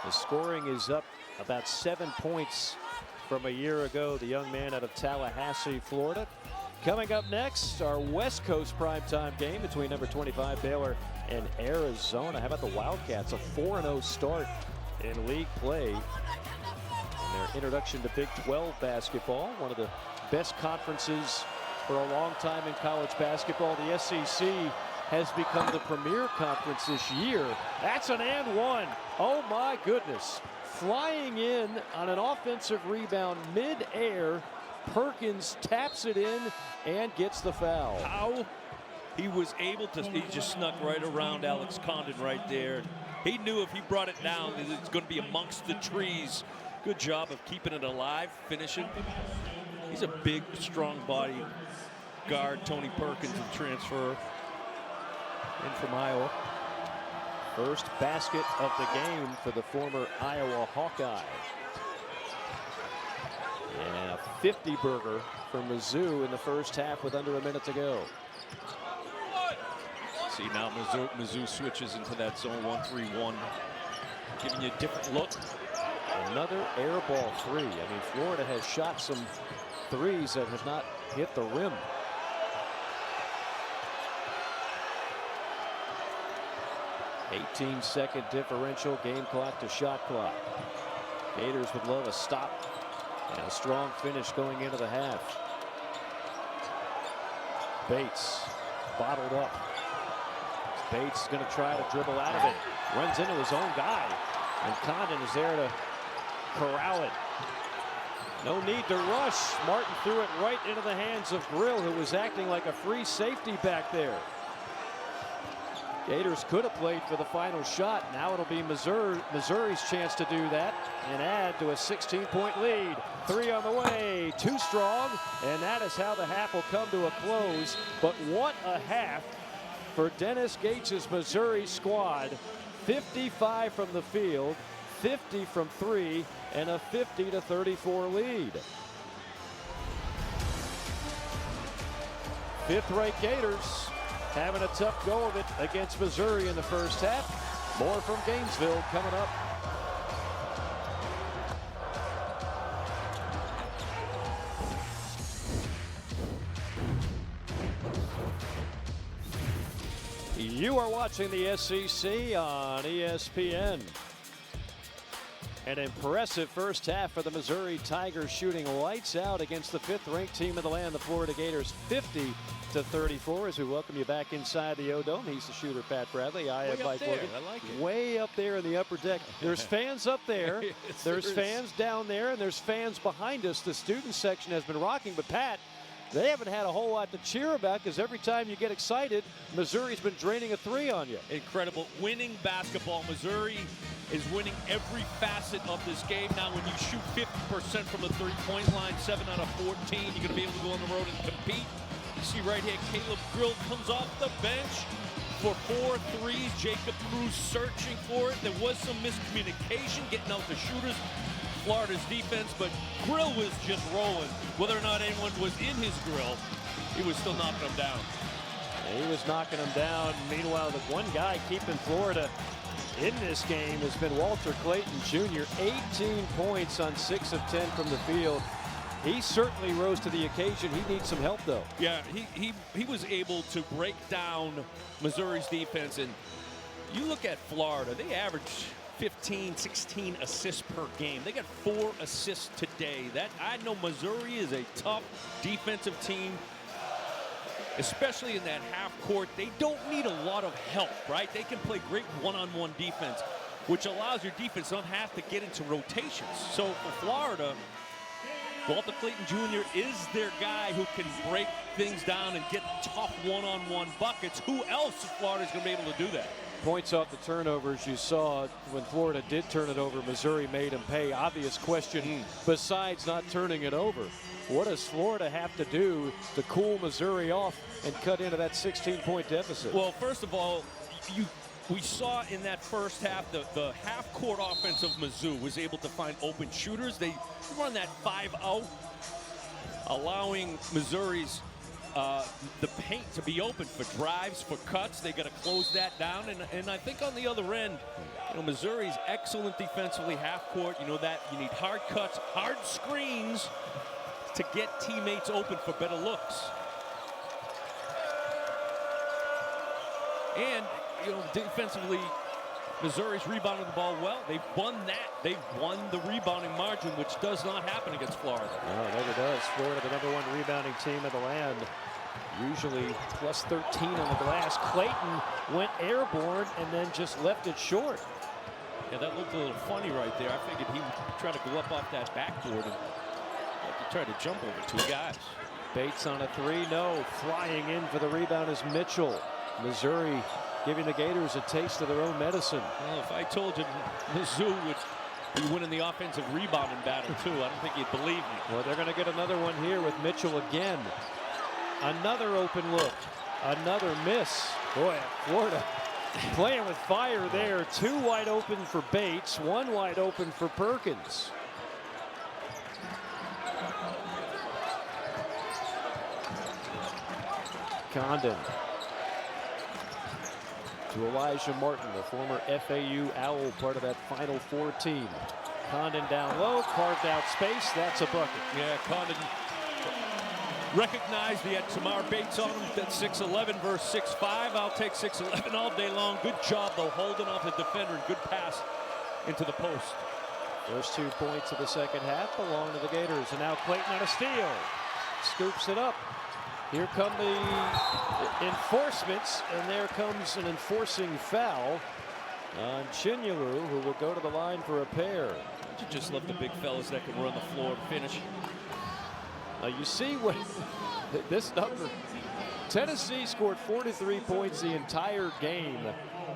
The scoring is up about 7 points from a year ago. The young man out of Tallahassee, Florida. Coming up next, our West Coast primetime game between number 25 Baylor and Arizona. How about the Wildcats? A 4-0 start in league play. And their introduction to Big 12 basketball, one of the best conferences for a long time in college basketball. The SEC has become the premier conference this year. That's an and one. Oh my goodness. Flying in on an offensive rebound mid-air. Perkins taps it in and gets the foul. How he was able to, he just snuck right around Alex Condon right there. He knew if he brought it down, it's going to be amongst the trees. Good job of keeping it alive, finishing. He's a big, strong body guard, Tony Perkins, in transfer in from Iowa. First basket of the game for the former Iowa Hawkeye. And a 50-burger for Mizzou in the first half with under a minute to go. See, now Mizzou switches into that zone 1-3-1, giving you a different look. Another air ball 3. I mean, Florida has shot some threes that have not hit the rim. "18-second differential, game clock to shot clock." Gators would love a stop and a strong finish going into the half. Bates bottled up. Bates is going to try to dribble out of it. Runs into his own guy. And Condon is there to corral it. No need to rush. Martin threw it right into the hands of Grill, who was acting like a free safety back there. Gators could have played for the final shot. Now it'll be Missouri's chance to do that and add to a 16-point lead. 3 on the way, too strong, and that is how the half will come to a close. But what a half for Dennis Gates' Missouri squad. 55 from the field, 50 from 3, and a 50-34 lead. Fifth-ranked Gators having a tough go of it against Missouri in the first half. More from Gainesville coming up. You are watching the SEC on ESPN. An impressive first half for the Missouri Tigers, shooting lights out against the 5th-ranked team in the land, the Florida Gators, 50-34. As we welcome you back inside the O-Dome. He's the shooter, Pat Bradley. I am Mike Morgan. I like it. Way up there in the upper deck. There's fans up there. Yes, there's fans down there, and there's fans behind us. The student section has been rocking, but Pat, they haven't had a whole lot to cheer about because every time you get excited, Missouri's been draining a three on you. Incredible. Winning basketball. Missouri is winning every facet of this game. Now, when you shoot 50% from the three-point line, 7 out of 14, you're going to be able to go on the road and compete. You see right here, Caleb Grill comes off the bench for 4 threes. Jacob Cruz searching for it. There was some miscommunication getting out the shooters. Florida's defense, but Grill was just rolling. Whether or not anyone was in his grill, he was still knocking them down. He was knocking them down. Meanwhile, the one guy keeping Florida in this game has been Walter Clayton Jr. 18 points on 6 of 10 from the field. He certainly rose to the occasion. He needs some help, though. Yeah, he was able to break down Missouri's defense. And you look at Florida, they average 15, 16 assists per game. They got 4 assists today. I know Missouri is a tough defensive team, especially in that half court. They don't need a lot of help, right? They can play great one-on-one defense, which allows your defense not have to get into rotations. So for Florida, Walter Clayton Jr. is their guy who can break things down and get tough one-on-one buckets. Who else in Florida is going to be able to do that? Points off the turnovers. You saw when Florida did turn it over, Missouri made them pay. Obvious question, besides not turning it over, what does Florida have to do to cool Missouri off and cut into that 16-point deficit? Well, first of all, we saw in that first half the half-court offense of Mizzou was able to find open shooters. They run that 5-0, allowing Missouri's the paint to be open for drives, for cuts. They got to close that down. And I think on the other end, Missouri's excellent defensively, half-court. You know that you need hard cuts, hard screens to get teammates open for better looks. And, defensively, Missouri's rebounding the ball well. They've won that. They've won the rebounding margin, which does not happen against Florida. No, it never does. Florida, the #1 rebounding team in the land, usually plus 13 on the glass. Clayton went airborne and then just left it short. Yeah, that looked a little funny right there. I figured he would try to go up off that backboard and try to jump over 2 guys. Bates on a 3, no. Flying in for the rebound is Mitchell. Missouri giving the Gators a taste of their own medicine. Well, if I told you Mizzou would be winning the offensive rebounding battle too, I don't think you'd believe me. Well, they're going to get another one here with Mitchell again. Another open look. Another miss. Boy, Florida playing with fire there. 2 wide open for Bates, 1 wide open for Perkins. Condon to Elijah Martin, the former FAU Owl, part of that Final Four team. Condon down low, carved out space. That's a bucket. Yeah, Condon recognized he had Tamar Bates on him. That's 6'11" versus 6'5". I'll take 6'11" all day long. Good job, though, holding off the defender, and good pass into the post. First 2 points of the second half belong to the Gators. And now Clayton on a steal. Scoops it up. Here come the enforcements, and there comes an enforcing foul on Chinyelu, who will go to the line for a pair. You just love the big fellas that can run the floor and finish. You see what this number. Tennessee scored 43 points the entire game.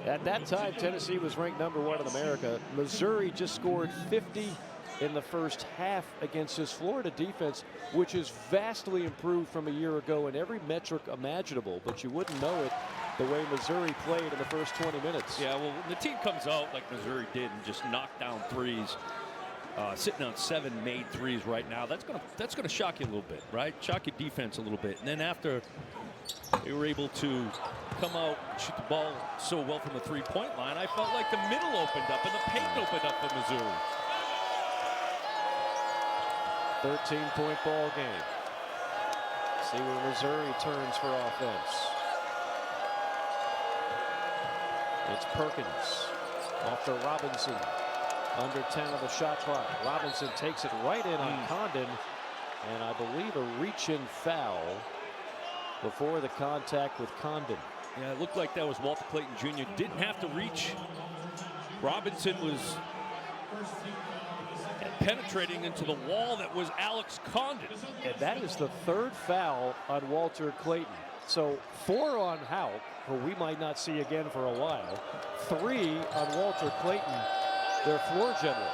At that time, Tennessee was ranked #1 in America. Missouri just scored 50 in the first half against this Florida defense, which is vastly improved from a year ago in every metric imaginable, but you wouldn't know it the way Missouri played in the first 20 minutes. Yeah, well, when the team comes out like Missouri did and just knock down threes, sitting on 7 made threes right now, that's gonna shock you a little bit, right? Shock your defense a little bit. And then after they were able to come out, shoot the ball so well from the three-point line, I felt like the middle opened up and the paint opened up for Missouri. 13-point ball game. See where Missouri turns for offense. It's Perkins off to Robinson. Under 10 of the shot clock. Robinson takes it right in on Condon. And I believe a reach-in foul before the contact with Condon. Yeah, it looked like that was Walter Clayton Jr. Didn't have to reach. Robinson was penetrating into the wall that was Alex Condon. And that is the third foul on Walter Clayton. So 4 on Houck, who we might not see again for a while. 3 on Walter Clayton, their floor general.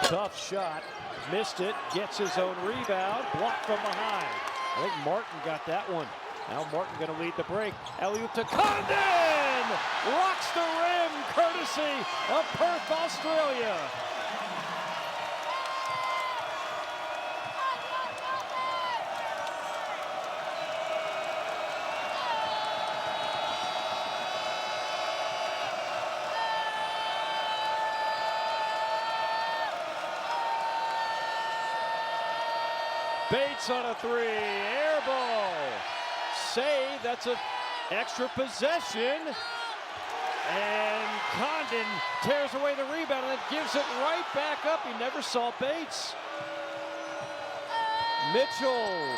Tough shot, missed it, gets his own rebound, blocked from behind. I think Martin got that one. Now Martin going to lead the break. Alley-oop to Condon! Rocks the rim, courtesy of Perth, Australia. Bates on a 3, air ball. Save, that's an extra possession. And Condon tears away the rebound and then gives it right back up. He never saw Bates. Mitchell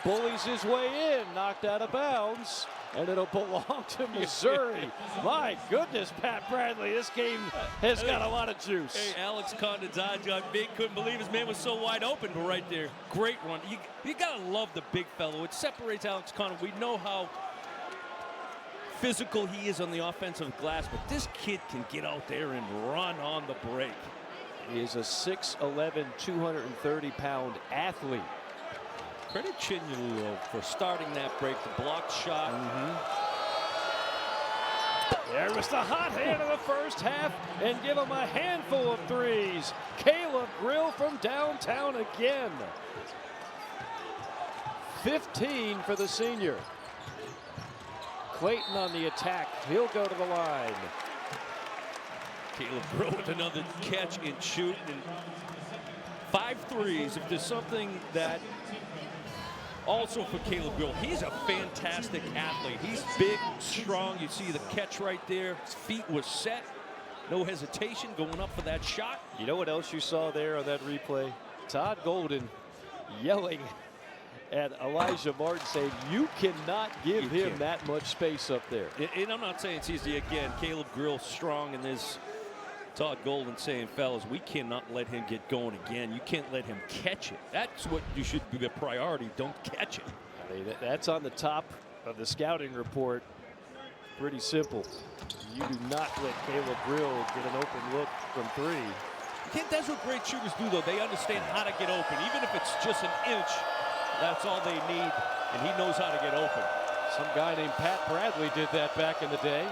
bullies his way in, knocked out of bounds. And it'll belong to Missouri. My goodness, Pat Bradley, this game has got a lot of juice. Hey, Alex Condon's eyes got big. Couldn't believe his man was so wide open, but right there, great run. You got to love the big fellow. It separates Alex Condon. We know how physical he is on the offensive glass, but this kid can get out there and run on the break. He is a 6'11", 230-pound athlete. Credit Chinyalu for starting that break, the blocked shot. There was the hot hand of the first half, and give him a handful of threes. Caleb Grill from downtown again. 15 for the senior. Clayton on the attack. He'll go to the line. Caleb Grill with another catch and shoot. And 5 threes. If there's something that also for Caleb Grill, he's a fantastic athlete. He's big, strong. You see the catch right there. His feet was set. No hesitation going up for that shot. You know what else you saw there on that replay? Todd Golden yelling at Elijah Martin saying, you cannot give him that much space up there. And I'm not saying it's easy. Again, Caleb Grill strong, and there's Todd Golden saying, fellas, we cannot let him get going again. You can't let him catch it. That's what you should be the priority. Don't catch it. I mean, that's on the top of the scouting report. Pretty simple. You do not let Caleb Grill get an open look from 3. That's what great shooters do, though. They understand how to get open. Even if it's just an inch, that's all they need, and he knows how to get open. Some guy named Pat Bradley did that back in the day.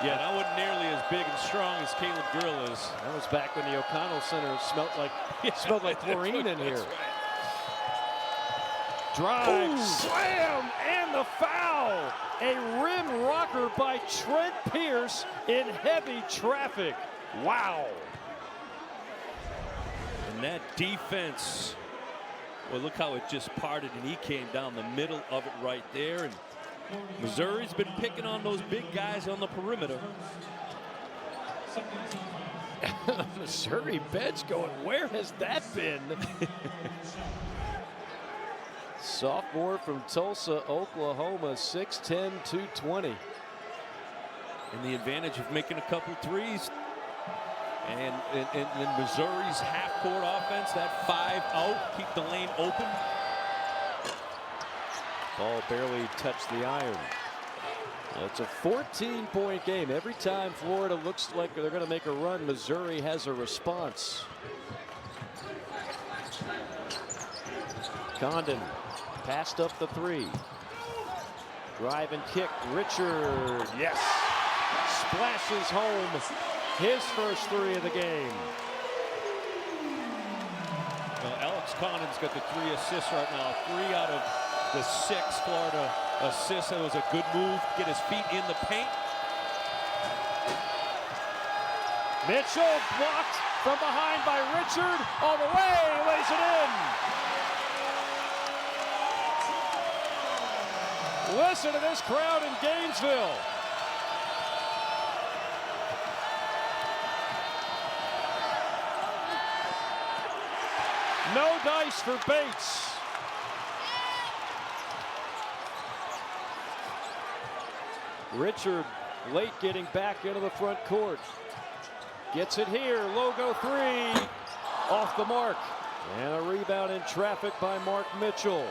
Yeah, that wasn't nearly as big and strong as Caleb Grill is. That was back when the O'Connell Center smelled like chlorine in here. Drive, slam, and the foul. A rim rocker by Trent Pierce in heavy traffic. Wow. And that defense, well, look how it just parted, and he came down the middle of it right there. And Missouri's been picking on those big guys on the perimeter. Missouri bench going, where has that been? Sophomore from Tulsa, Oklahoma, 6'10", 220. And the advantage of making a couple threes. And Missouri's half-court offense, that 5 out, keep the lane open. Ball barely touched the iron. It's a 14-point game. Every time Florida looks like they're going to make a run, Missouri has a response. Condon passed up the 3. Drive and kick. Richard, yes. Splashes home his first 3 of the game. Well, Alex Condon's got the 3 assists right now. 3 out of the 6 Florida assists. That was a good move. Get his feet in the paint. Mitchell blocked from behind by Richard. All the way, lays it in. Listen to this crowd in Gainesville. No dice for Bates. Richard late getting back into the front court. Gets it here, logo three, off the mark. And a rebound in traffic by Mark Mitchell.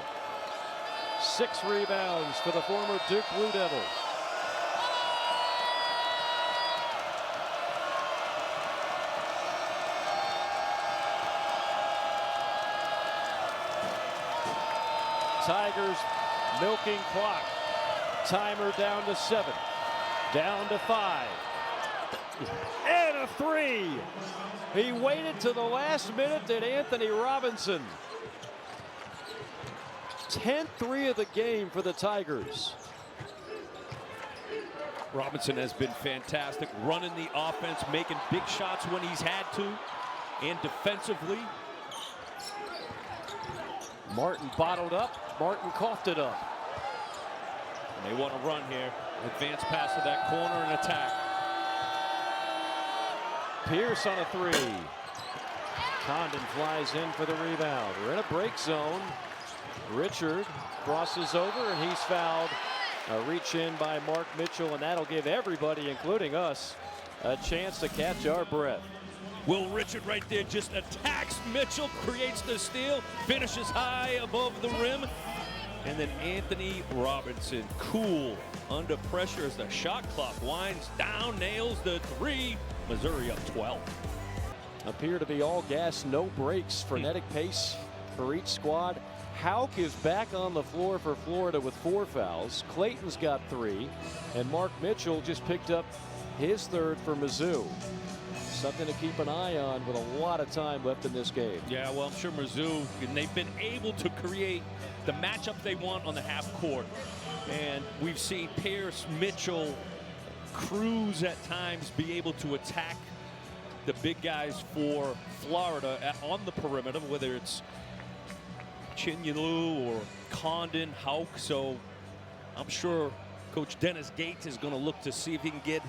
6 rebounds for the former Duke Blue Devil. Tigers milking clock. Timer down to 7. Down to 5. And a 3. He waited to the last minute, did Anthony Robinson. 10th 3 of the game for the Tigers. Robinson has been fantastic, running the offense, making big shots when he's had to, and defensively. Martin bottled up. Martin coughed it up. And they want to run here. Advance pass to that corner and attack. Pierce on a 3. Condon flies in for the rebound. We're in a break zone. Richard crosses over and he's fouled. A reach in by Mark Mitchell, and that'll give everybody, including us, a chance to catch our breath. Will Richard right there just attacks Mitchell, creates the steal, finishes high above the rim. And then Anthony Robinson, cool under pressure as the shot clock winds down, nails the 3. Missouri up 12. Appear to be all gas, no brakes. Frenetic pace for each squad. Houck is back on the floor for Florida with 4 fouls. Clayton's got 3. And Mark Mitchell just picked up his 3rd for Mizzou. Something to keep an eye on with a lot of time left in this game. Yeah, well, I'm sure Mizzou, and they've been able to create the matchup they want on the half court. And we've seen Pierce, Mitchell, Cruz at times be able to attack the big guys for Florida on the perimeter, whether it's Chinyelu or Condon, Houck. So I'm sure Coach Dennis Gates is going to look to see if he can get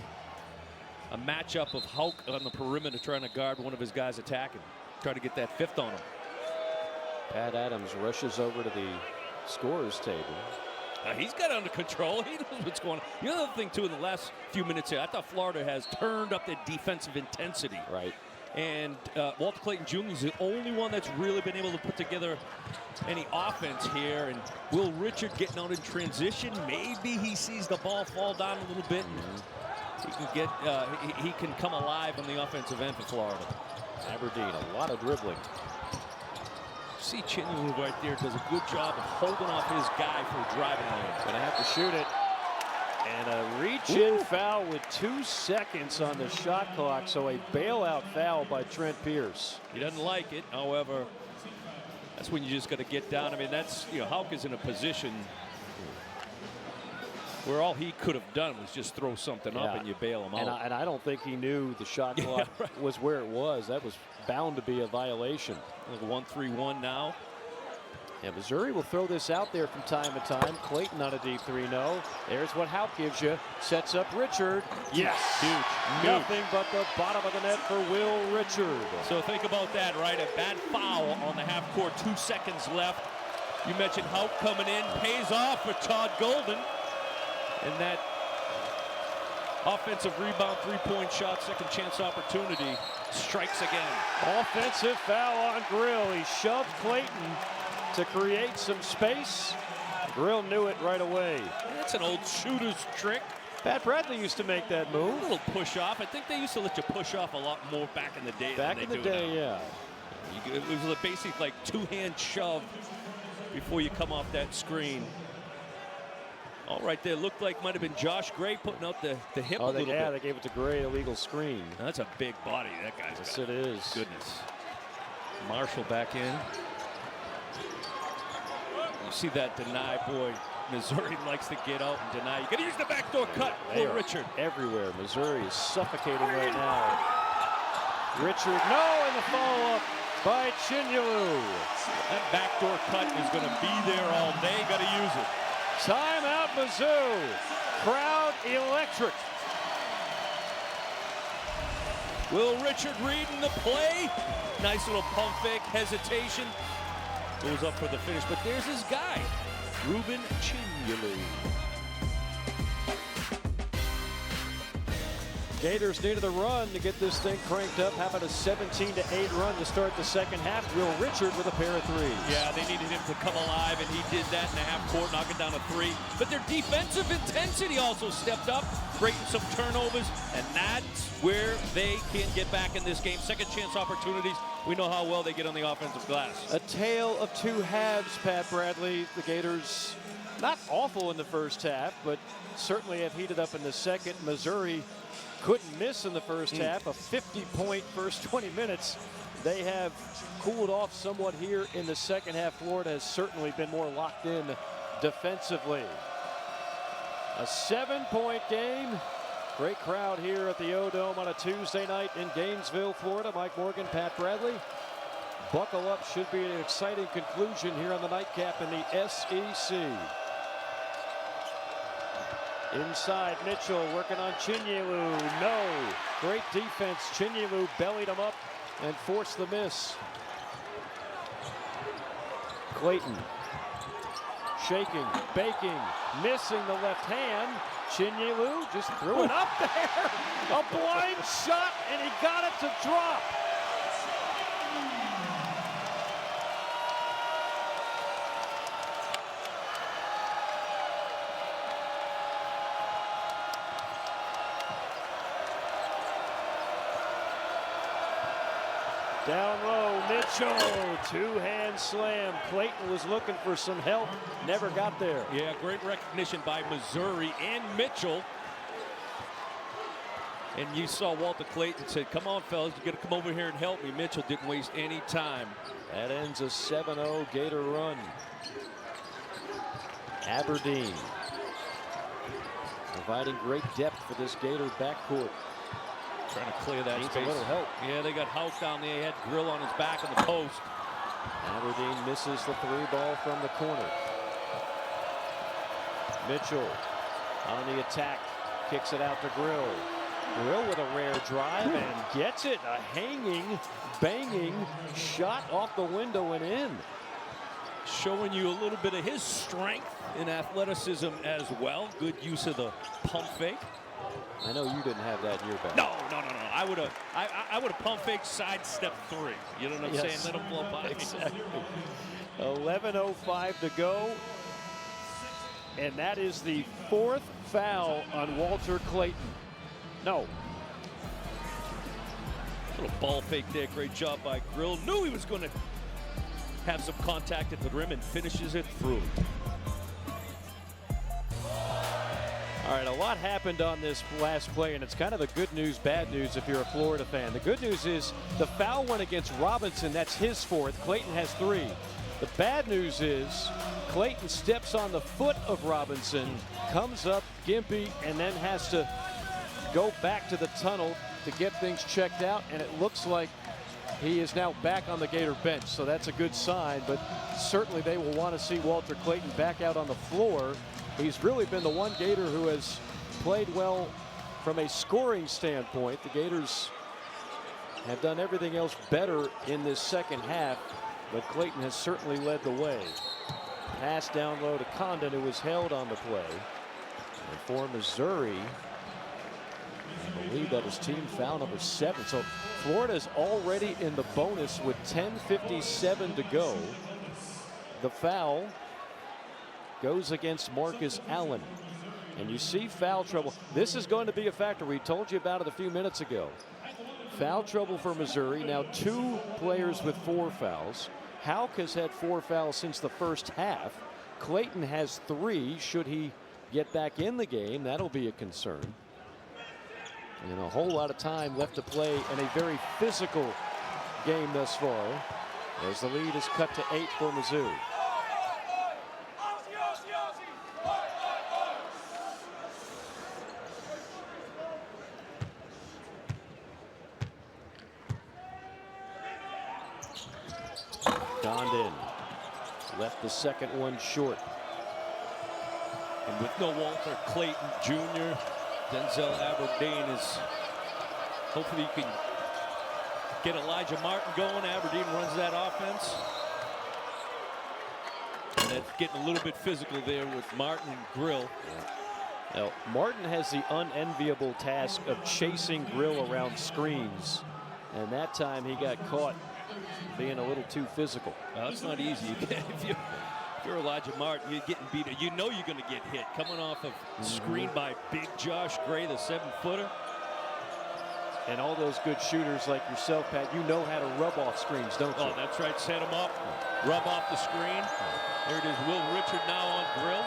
a matchup of Houck on the perimeter trying to guard one of his guys attacking. Try to get that 5th on him. Pat Adams rushes over to the scorer's table. He's got it under control. He knows what's going on. The other thing, too, in the last few minutes here, I thought Florida has turned up their defensive intensity. Right. And Walter Clayton Jr. is the only one that's really been able to put together any offense here. And Will Richard getting out in transition. Maybe he sees the ball fall down a little bit. And he can get, he can come alive on the offensive end for Florida. Aberdeen, a lot of dribbling. See Chinyelu right there does a good job of holding off his guy for driving lane. Gonna have to shoot it. And a reach-in foul with 2 seconds on the shot clock, so a bailout foul by Trent Pierce. He doesn't like it, however, that's when you just got to get down. I mean, that's, you know, Houck is in a position where all he could have done was just throw something up and you bail him out. And I don't think he knew the shot clock was where it was. That was bound to be a violation. Like 1-3-1 now. Yeah, Missouri will throw this out there from time to time. Clayton on a deep 3, no. There's what Houck gives you. Sets up Richard. Yes. Huge. Nothing but the bottom of the net for Will Richard. So think about that, right? A bad foul on the half court, 2 seconds left. You mentioned Houck coming in, pays off for Todd Golden. And that offensive rebound, 3-point shot, second chance opportunity, strikes again. Offensive foul on Grill. He shoved Clayton to create some space. Grill knew it right away. That's an old shooter's trick. Pat Bradley used to make that move. A little push off. I think they used to let you push off a lot more back in the day. Back in the day, yeah. It was basically like 2-hand shove before you come off that screen. All right, there looked like might have been Josh Gray putting out the hip a little bit. Yeah, they gave it to Gray, illegal screen. Now, that's a big body that guy's Yes, got. it is. Goodness. Marshall back in. You see that deny, boy. Missouri likes to get out and deny. You got to use the backdoor cut for Richard. Everywhere. Missouri is suffocating right now. Richard, no, and the follow-up by Chinyelu. That backdoor cut is going to be there all day. Got to use it. Timeout, Mizzou. Crowd electric. Will Richard reading the play? Nice little pump fake, hesitation. Goes up for the finish, but there's his guy, Ruben Chinyelu. Gators needed a run to get this thing cranked up. How about a 17-8 run to start the second half? Will Richard with a pair of threes. Yeah, they needed him to come alive, and he did that in the half court, knock it down to 3. But their defensive intensity also stepped up, breaking some turnovers, and that's where they can get back in this game. Second chance opportunities. We know how well they get on the offensive glass. A tale of two halves, Pat Bradley. The Gators not awful in the first half, but certainly have heated up in the second. Missouri couldn't miss in the first half. A 50-point first 20 minutes. They have cooled off somewhat here in the second half. Florida has certainly been more locked in defensively. A 7-point game. Great crowd here at the O-Dome on a Tuesday night in Gainesville, Florida. Mike Morgan, Pat Bradley. Buckle up, should be an exciting conclusion here on the nightcap in the SEC. Inside, Mitchell working on Chinyelu. No. Great defense. Chinyelu bellied him up and forced the miss. Clayton shaking, baking, missing the left hand. Chinyelu just threw it up there. A blind shot, and he got it to drop. Down low, Mitchell, two-hand slam. Clayton was looking for some help, never got there. Yeah, great recognition by Missouri and Mitchell. And you saw Walter Clayton said, come on, fellas, you got to come over here and help me. Mitchell didn't waste any time. That ends a 7-0 Gator run. Aberdeen providing great depth for this Gator backcourt. Trying to clear that Needs space. a little help. Yeah, they got House down there. He had Grill on his back on the post. Aberdeen misses the three ball from the corner. Mitchell on the attack, kicks it out to Grill. Grill with a rare drive and gets it. A hanging, banging shot off the window and in. Showing you a little bit of his strength and athleticism as well. Good use of the pump fake. I know you didn't have that in your bag. No. I would have pump fake sidestep 3. You know what I'm saying? Let him blow by. Exactly. 11:05 to go. And that is the 4th foul on Walter Clayton. No. Little ball fake there. Great job by Grill. Knew he was going to have some contact at the rim and finishes it through. All right, a lot happened on this last play, and it's kind of the good news, bad news if you're a Florida fan. The good news is the foul went against Robinson. That's his 4th. Clayton has 3. The bad news is Clayton steps on the foot of Robinson, comes up gimpy, and then has to go back to the tunnel to get things checked out, and it looks like he is now back on the Gator bench, so that's a good sign, but certainly they will want to see Walter Clayton back out on the floor. He's really been the one Gator who has played well from a scoring standpoint. The Gators have done everything else better in this second half, but Clayton has certainly led the way. Pass down low to Condon, who was held on the play. And for Missouri, I believe that was team foul number 7. So Florida is already in the bonus with 10:57 to go. The foul goes against Marcus Allen. And you see foul trouble. This is going to be a factor. We told you about it a few minutes ago. Foul trouble for Missouri. Now 2 players with 4 fouls. Houck has had 4 fouls since the first half. Clayton has 3. Should he get back in the game, that'll be a concern. And a whole lot of time left to play in a very physical game thus far, as the lead is cut to 8 for Mizzou. Condon left the second one short. And with no Walter Clayton Jr., Denzel Aberdeen is hopefully you can get Elijah Martin going. Aberdeen runs that offense. And that's getting a little bit physical there with Martin and Grill. Now, Martin has the unenviable task of chasing Grill around screens. And that time he got caught being a little too physical. Well, that's not easy. If you're Elijah Martin, you're getting beat. You know you're going to get hit. Coming off of screen by big Josh Gray, the 7-footer. And all those good shooters like yourself, Pat, you know how to rub off screens, don't you? Oh, that's right. Set them up, rub off the screen. There it is. Will Richard now on Grill.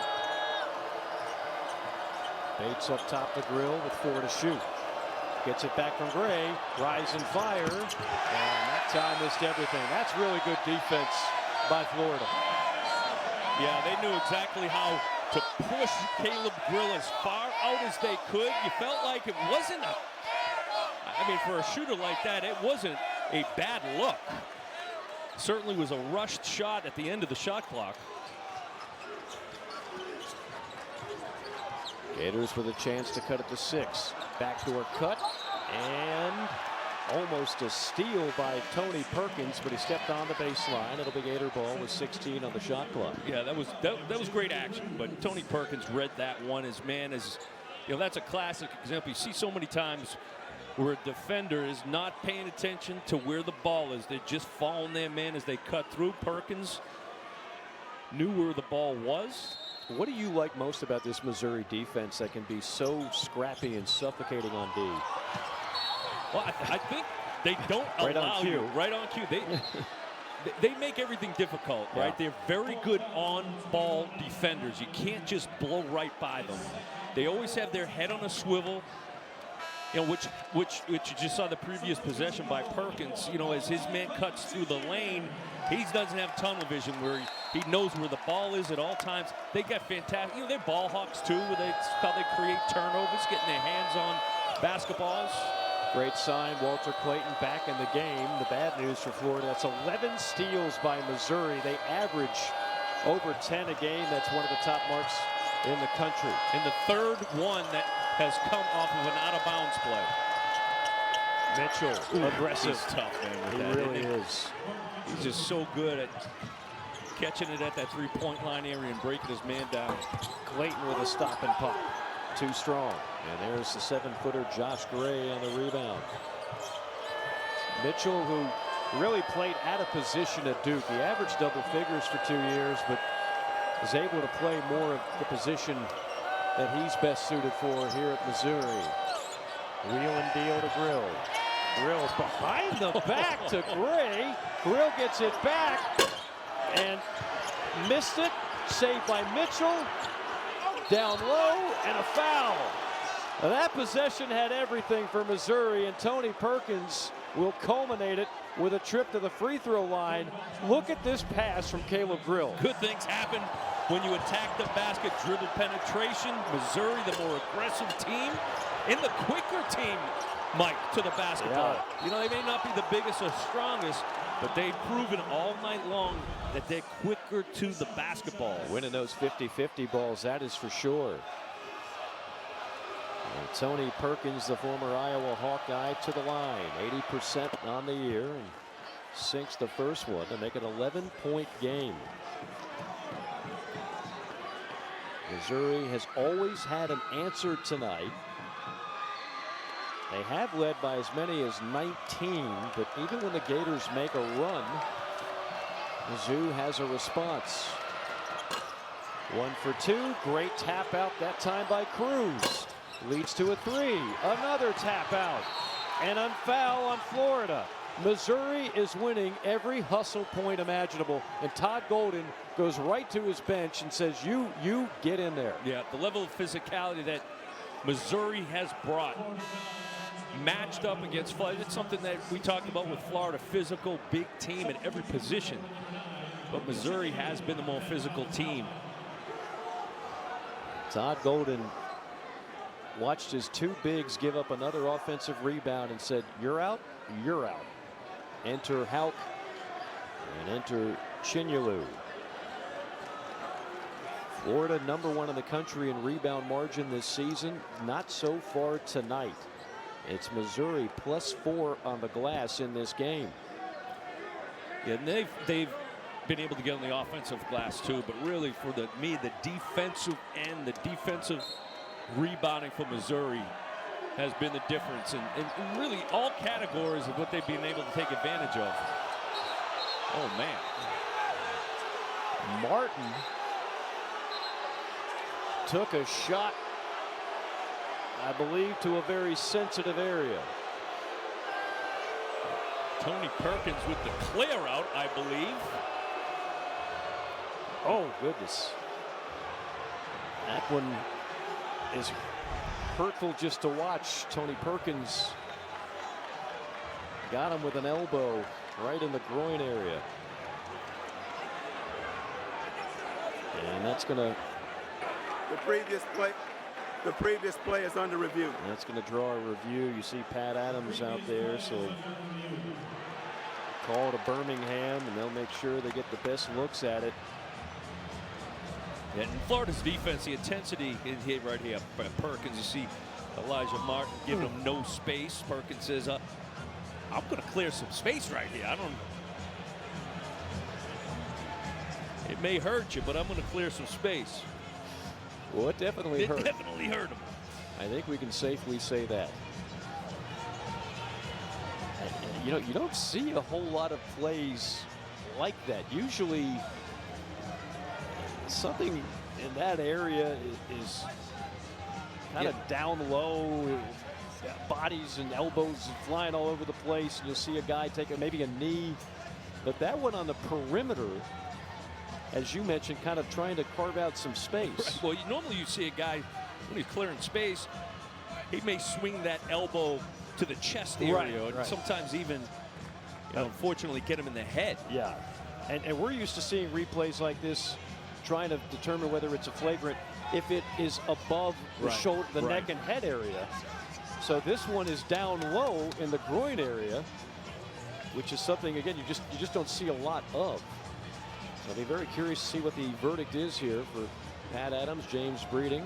Bates up top the Grill with 4 to shoot. Gets it back from Gray. Rise and fire. And that time missed everything. That's really good defense by Florida. Yeah, they knew exactly how to push Caleb Grill as far out as they could. You felt like it wasn't I mean, for a shooter like that, it wasn't a bad look. Certainly was a rushed shot at the end of the shot clock. Gators with a chance to cut it to 6. Backdoor cut. And almost a steal by Tony Perkins, but he stepped on the baseline. It'll be Gator ball with 16 on the shot clock. Yeah, that was great action, but Tony Perkins read that one. As man is, you know, that's a classic example. You see so many times where a defender is not paying attention to where the ball is. They're just following their man as they cut through. Perkins knew where the ball was. What do you like most about this Missouri defense that can be so scrappy and suffocating on D? Well, I think they don't allow you right on cue. They make everything difficult, right? Yeah. They're very good on-ball defenders. You can't just blow right by them. They always have their head on a swivel. You know, which you just saw the previous possession by Perkins. You know, as his man cuts through the lane, he doesn't have tunnel vision where he knows where the ball is at all times. They got fantastic. You know, they're ball hawks too. That's how they create turnovers, getting their hands on basketballs. Great sign, Walter Clayton back in the game. The bad news for Florida, that's 11 steals by Missouri. They average over 10 a game. That's one of the top marks in the country. And the third one that has come off of an out-of-bounds play. Mitchell, aggressive. He's tough, man. He really is. He's just so good at catching it at that three-point line area and breaking his man down. Clayton with a stop and pop. Too strong. And there's the 7-footer Josh Gray on the rebound. Mitchell, who really played out of position at Duke. He averaged double figures for 2 years, but was able to play more of the position that he's best suited for here at Missouri. Wheel and deal to Grill. Grill behind the back to Gray. Grill gets it back and missed it. Saved by Mitchell. Down low and a foul. Now that possession had everything for Missouri, and Tony Perkins will culminate it with a trip to the free throw line. Look at this pass from Caleb Grill. Good things happen when you attack the basket. Dribble penetration. Missouri, the more aggressive team, and the quicker team, Mike, to the basketball. Yeah. You know, they may not be the biggest or strongest, but they've proven all night long that they're quicker to the basketball. Winning those 50-50 balls, that is for sure. And Tony Perkins, the former Iowa Hawkeye, to the line. 80% on the year, and sinks the first one to make it an 11-point game. Missouri has always had an answer tonight. They have led by as many as 19, but even when the Gators make a run, Mizzou has a response. 1 for 2. Great tap out that time by Cruz. Leads to a 3. Another tap out. And a foul on Florida. Missouri is winning every hustle point imaginable. And Todd Golden goes right to his bench and says, you get in there. Yeah, the level of physicality that Missouri has brought, matched up against Florida. It's something that we talked about with Florida. Physical, big team at every position. But Missouri has been the more physical team. Todd Golden watched his two bigs give up another offensive rebound and said, you're out, you're out. Enter Hauk and enter Chinyelu. Florida #1 in the country in rebound margin this season. Not so far tonight. It's Missouri +4 on the glass in this game. Yeah, and they've been able to get on the offensive glass too, but really for the defensive end, the defensive rebounding for Missouri has been the difference in really all categories of what they've been able to take advantage of. Oh man. Martin took a shot, I believe, to a very sensitive area. Tony Perkins with the clear out, I believe. Oh, goodness. That one is hurtful just to watch. Tony Perkins got him with an elbow right in the groin area. And that's going to... The previous play is under review. That's going to draw a review. You see Pat Adams out there, so call to Birmingham, and they'll make sure they get the best looks at it. And Florida's defense, the intensity is here right here. Perkins, you see Elijah Martin giving him no space. Perkins says, I'm going to clear some space right here. It may hurt you, but I'm going to clear some space. Well, it definitely hurt. It definitely hurt him. I think we can safely say that. And, you know, you don't see a whole lot of plays like that. Usually something in that area is kind of down low, bodies and elbows flying all over the place, and you'll see a guy take maybe a knee. But that one on the perimeter, as you mentioned, kind of trying to carve out some space. Right. Well, normally you see a guy, when he's clearing space, he may swing that elbow to the chest area, and sometimes even, unfortunately, get him in the head. Yeah, and we're used to seeing replays like this, trying to determine whether it's a flagrant if it is above the shoulder, the neck and head area. So this one is down low in the groin area, which is something, again, you just don't see a lot of. So I'll be very curious to see what the verdict is here for Pat Adams, James Breeding,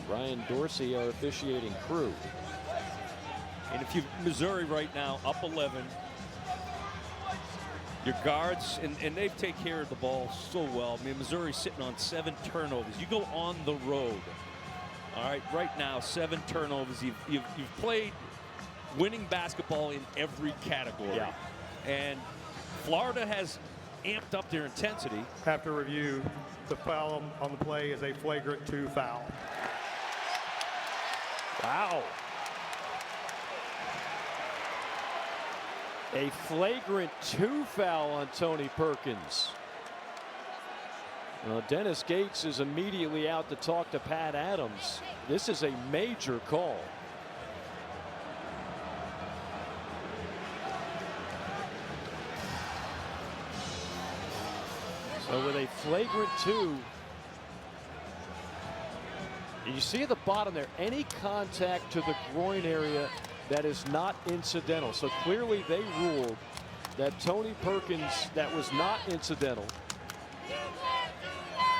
Ryan Dorsey, our officiating crew. And if you Missouri right now up 11, your guards, and they've taken care of the ball so well. I mean, Missouri's sitting on 7 turnovers. You go on the road. All right, right now, 7 turnovers. You've played winning basketball in every category. Yeah. And Florida has amped up their intensity. After review, the foul on the play is a flagrant 2 foul. Wow. A flagrant 2 foul on Tony Perkins. Well, Dennis Gates is immediately out to talk to Pat Adams. This is a major call. So with a flagrant 2, you see at the bottom there, any contact to the groin area that is not incidental. So clearly they ruled that Tony Perkins, that was not incidental.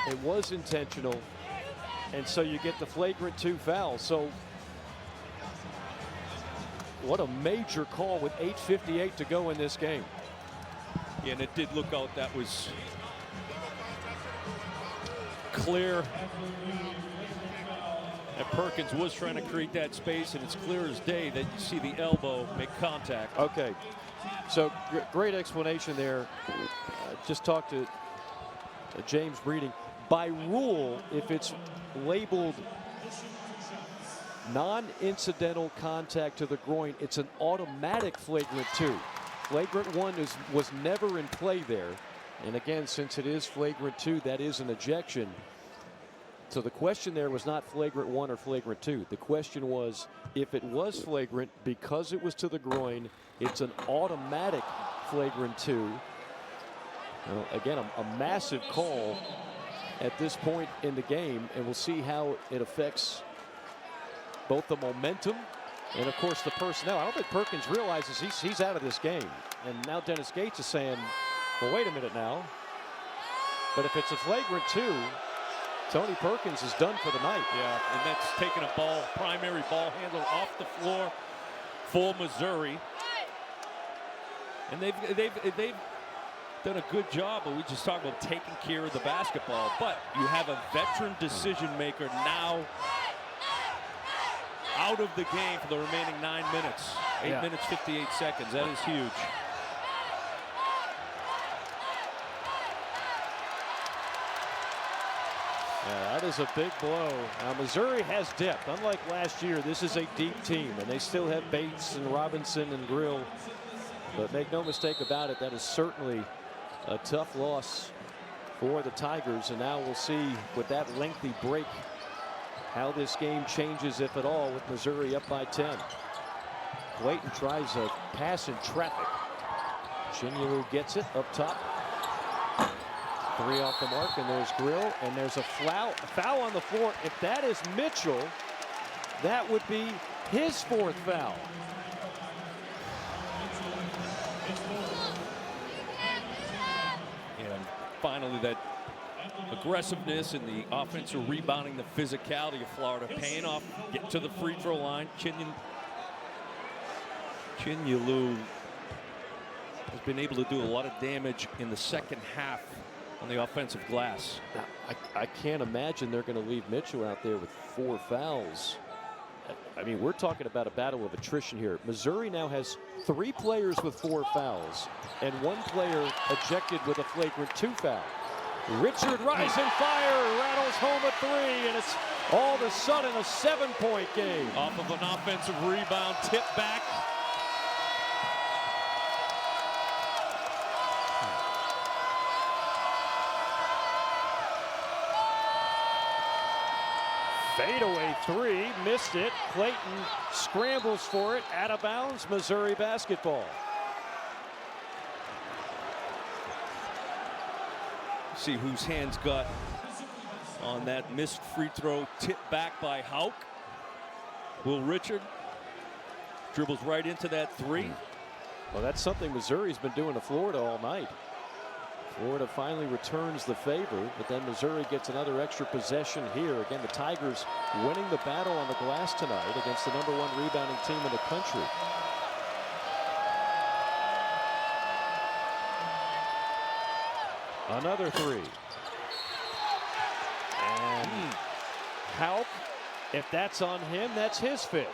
It was intentional. And so you get the flagrant 2 foul. So what a major call with 8:58 to go in this game. Yeah, and it did look out. That was clear. And Perkins was trying to create that space, and it's clear as day that you see the elbow make contact. Okay, so great explanation there. Just talked to James Breeding. By rule, if it's labeled non-incidental contact to the groin, it's an automatic flagrant 2. Flagrant 1 was never in play there. And again, since it is flagrant 2, that is an ejection. So the question there was not flagrant 1 or flagrant 2. The question was, if it was flagrant because it was to the groin, it's an automatic flagrant 2. Well, again, a massive call at this point in the game, and we'll see how it affects both the momentum and, of course, the personnel. I don't think Perkins realizes he's out of this game. And now Dennis Gates is saying, well, wait a minute now. But if it's a flagrant 2, Tony Perkins is done for the night. Yeah, and that's taking a primary ball handler off the floor for Missouri. And they've done a good job, but we just talked about taking care of the basketball. But you have a veteran decision maker now out of the game for the remaining 9 minutes. 8 minutes, 58 seconds. That is huge. Yeah, that is a big blow. Now, Missouri has depth. Unlike last year, this is a deep team, and they still have Bates and Robinson and Grill. But make no mistake about it, that is certainly a tough loss for the Tigers. And now we'll see with that lengthy break how this game changes, if at all, with Missouri up by 10. Clayton tries a pass in traffic. Chinyelu gets it up top. 3 off the mark, and there's Grill, and there's a foul on the floor. If that is Mitchell, that would be his 4th foul. And finally, that aggressiveness and the offensive rebounding, the physicality of Florida paying off. Get to the free throw line. Chinyelu has been able to do a lot of damage in the second half on the offensive glass. I can't imagine they're going to leave Mitchell out there with 4 fouls. I mean, we're talking about a battle of attrition here. Missouri now has 3 players with 4 fouls and 1 player ejected with a flagrant 2 foul. Richard rising fire, rattles home a 3, and it's all of a sudden a 7-point game. Off of an offensive rebound, tip back. Fadeaway 3, missed it. Clayton scrambles for it, out of bounds. Missouri basketball. See whose hands got on that missed free throw, tipped back by Hauk. Will Richard dribbles right into that 3. Well, that's something Missouri's been doing to Florida all night. Florida finally returns the favor, but then Missouri gets another extra possession here. Again, the Tigers winning the battle on the glass tonight against the #1 rebounding team in the country. Another 3. And Hauk, if that's on him, that's his 5th.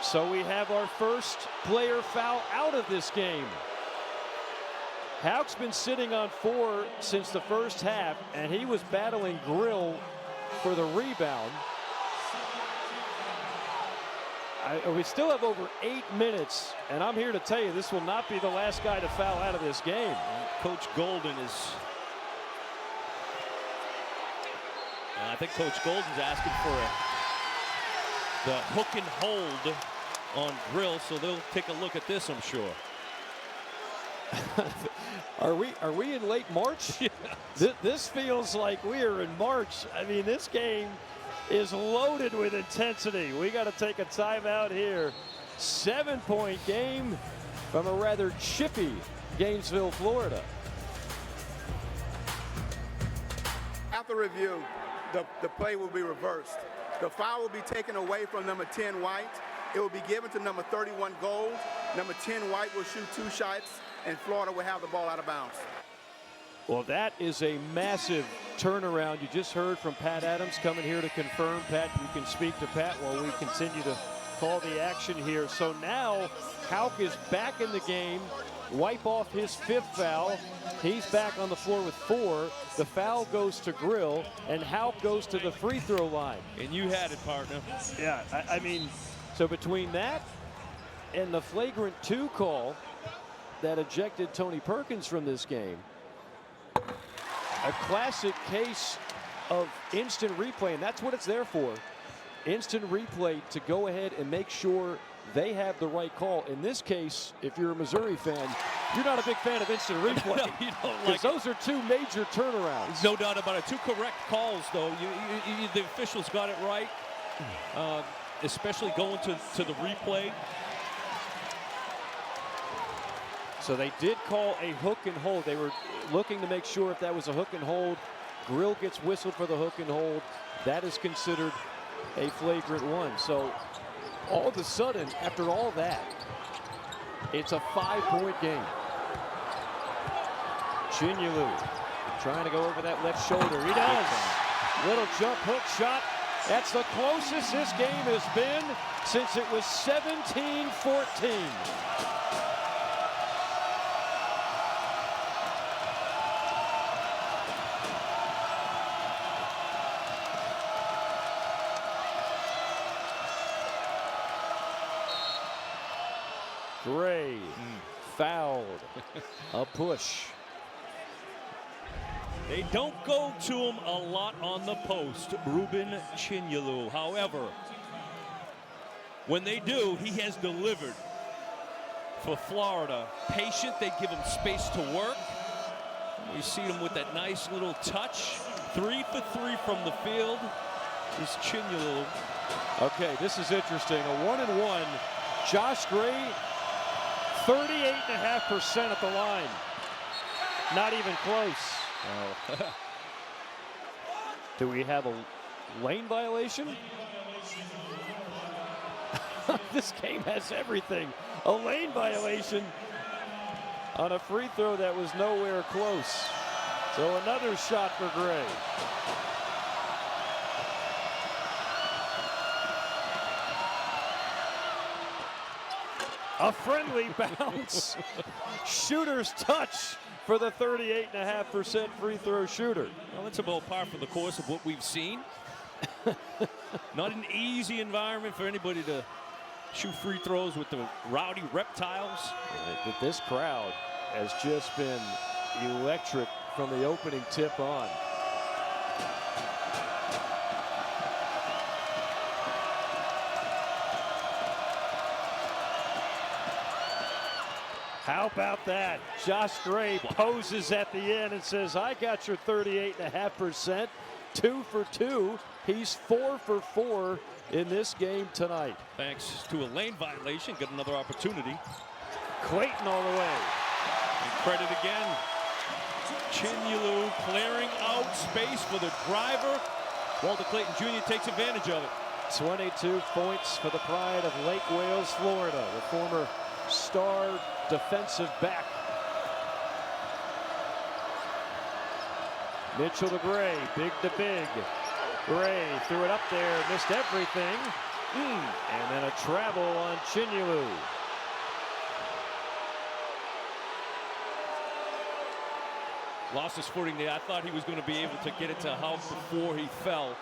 So we have our first player foul out of this game. Hauk's been sitting on 4 since the first half, and he was battling Grill for the rebound. We still have over 8 minutes, and I'm here to tell you this will not be the last guy to foul out of this game. Coach Golden is, I think Coach Golden's asking for the hook and hold on Grill, so they'll take a look at this, I'm sure. Are we in late March? Yes. This feels like we are in March. I mean, this game is loaded with intensity. We got to take a timeout here. 7-point game from a rather chippy Gainesville, Florida. After review, the play will be reversed. The foul will be taken away from number 10 White. It will be given to number 31 Gold. Number 10 White will shoot 2 shots, and Florida will have the ball out of bounds. Well, that is a massive turnaround. You just heard from Pat Adams coming here to confirm. Pat, you can speak to Pat while we continue to call the action here. So now Hauk is back in the game. Wipe off his 5th foul. He's back on the floor with 4. The foul goes to Grill, and Hauk goes to the free throw line. And you had it, partner. Yeah, I mean, so between that and the flagrant 2 call that ejected Tony Perkins from this game, a classic case of instant replay, and that's what it's there for. Instant replay to go ahead and make sure they have the right call. In this case, if you're a Missouri fan, you're not a big fan of instant replay. No, you don't like those are 2 major turnarounds. No doubt about it. 2 correct calls, though. The officials got it right, especially going to the replay. So they did call a hook and hold. They were looking to make sure if that was a hook and hold Grill gets whistled for the hook and hold. That is considered a flagrant one. So all of a sudden, after all that, it's a 5-point game. Chinyelu trying to go over that left shoulder. He does. Little jump hook shot. That's the closest this game has been since it was 17-14. Gray fouled. A push. They don't go to him a lot on the post, Ruben Chinyelu. However, when they do, he has delivered for Florida. Patient, they give him space to work. We see him with that nice little touch. 3 for 3 from the field is Chinyelu. Okay, this is interesting. A 1-and-1. Josh Gray, 38.5% at the line. Not even close. Oh. Do we have a lane violation? This game has everything. A lane violation on a free throw that was nowhere close. So another shot for Gray. A friendly bounce. Shooter's touch for the 38.5% free throw shooter. Well, it's about par for the course of what we've seen. Not an easy environment for anybody to shoot free throws with the rowdy reptiles. But this crowd has just been electric from the opening tip on. How about that? Josh Gray poses at the end and says, I got your 38.5%. 2 for 2. He's 4 for 4 in this game tonight. Thanks to a lane violation, got another opportunity. Clayton all the way. And credit again. Chinyelu clearing out space for the driver. Walter Clayton Jr. takes advantage of it. 22 points for the pride of Lake Wales, Florida. The former star defensive back. Mitchell to Gray, big to big. Gray threw it up there, missed everything. And then a travel on Chinyelu. Lost his footing there. I thought he was going to be able to get it to House before he fell.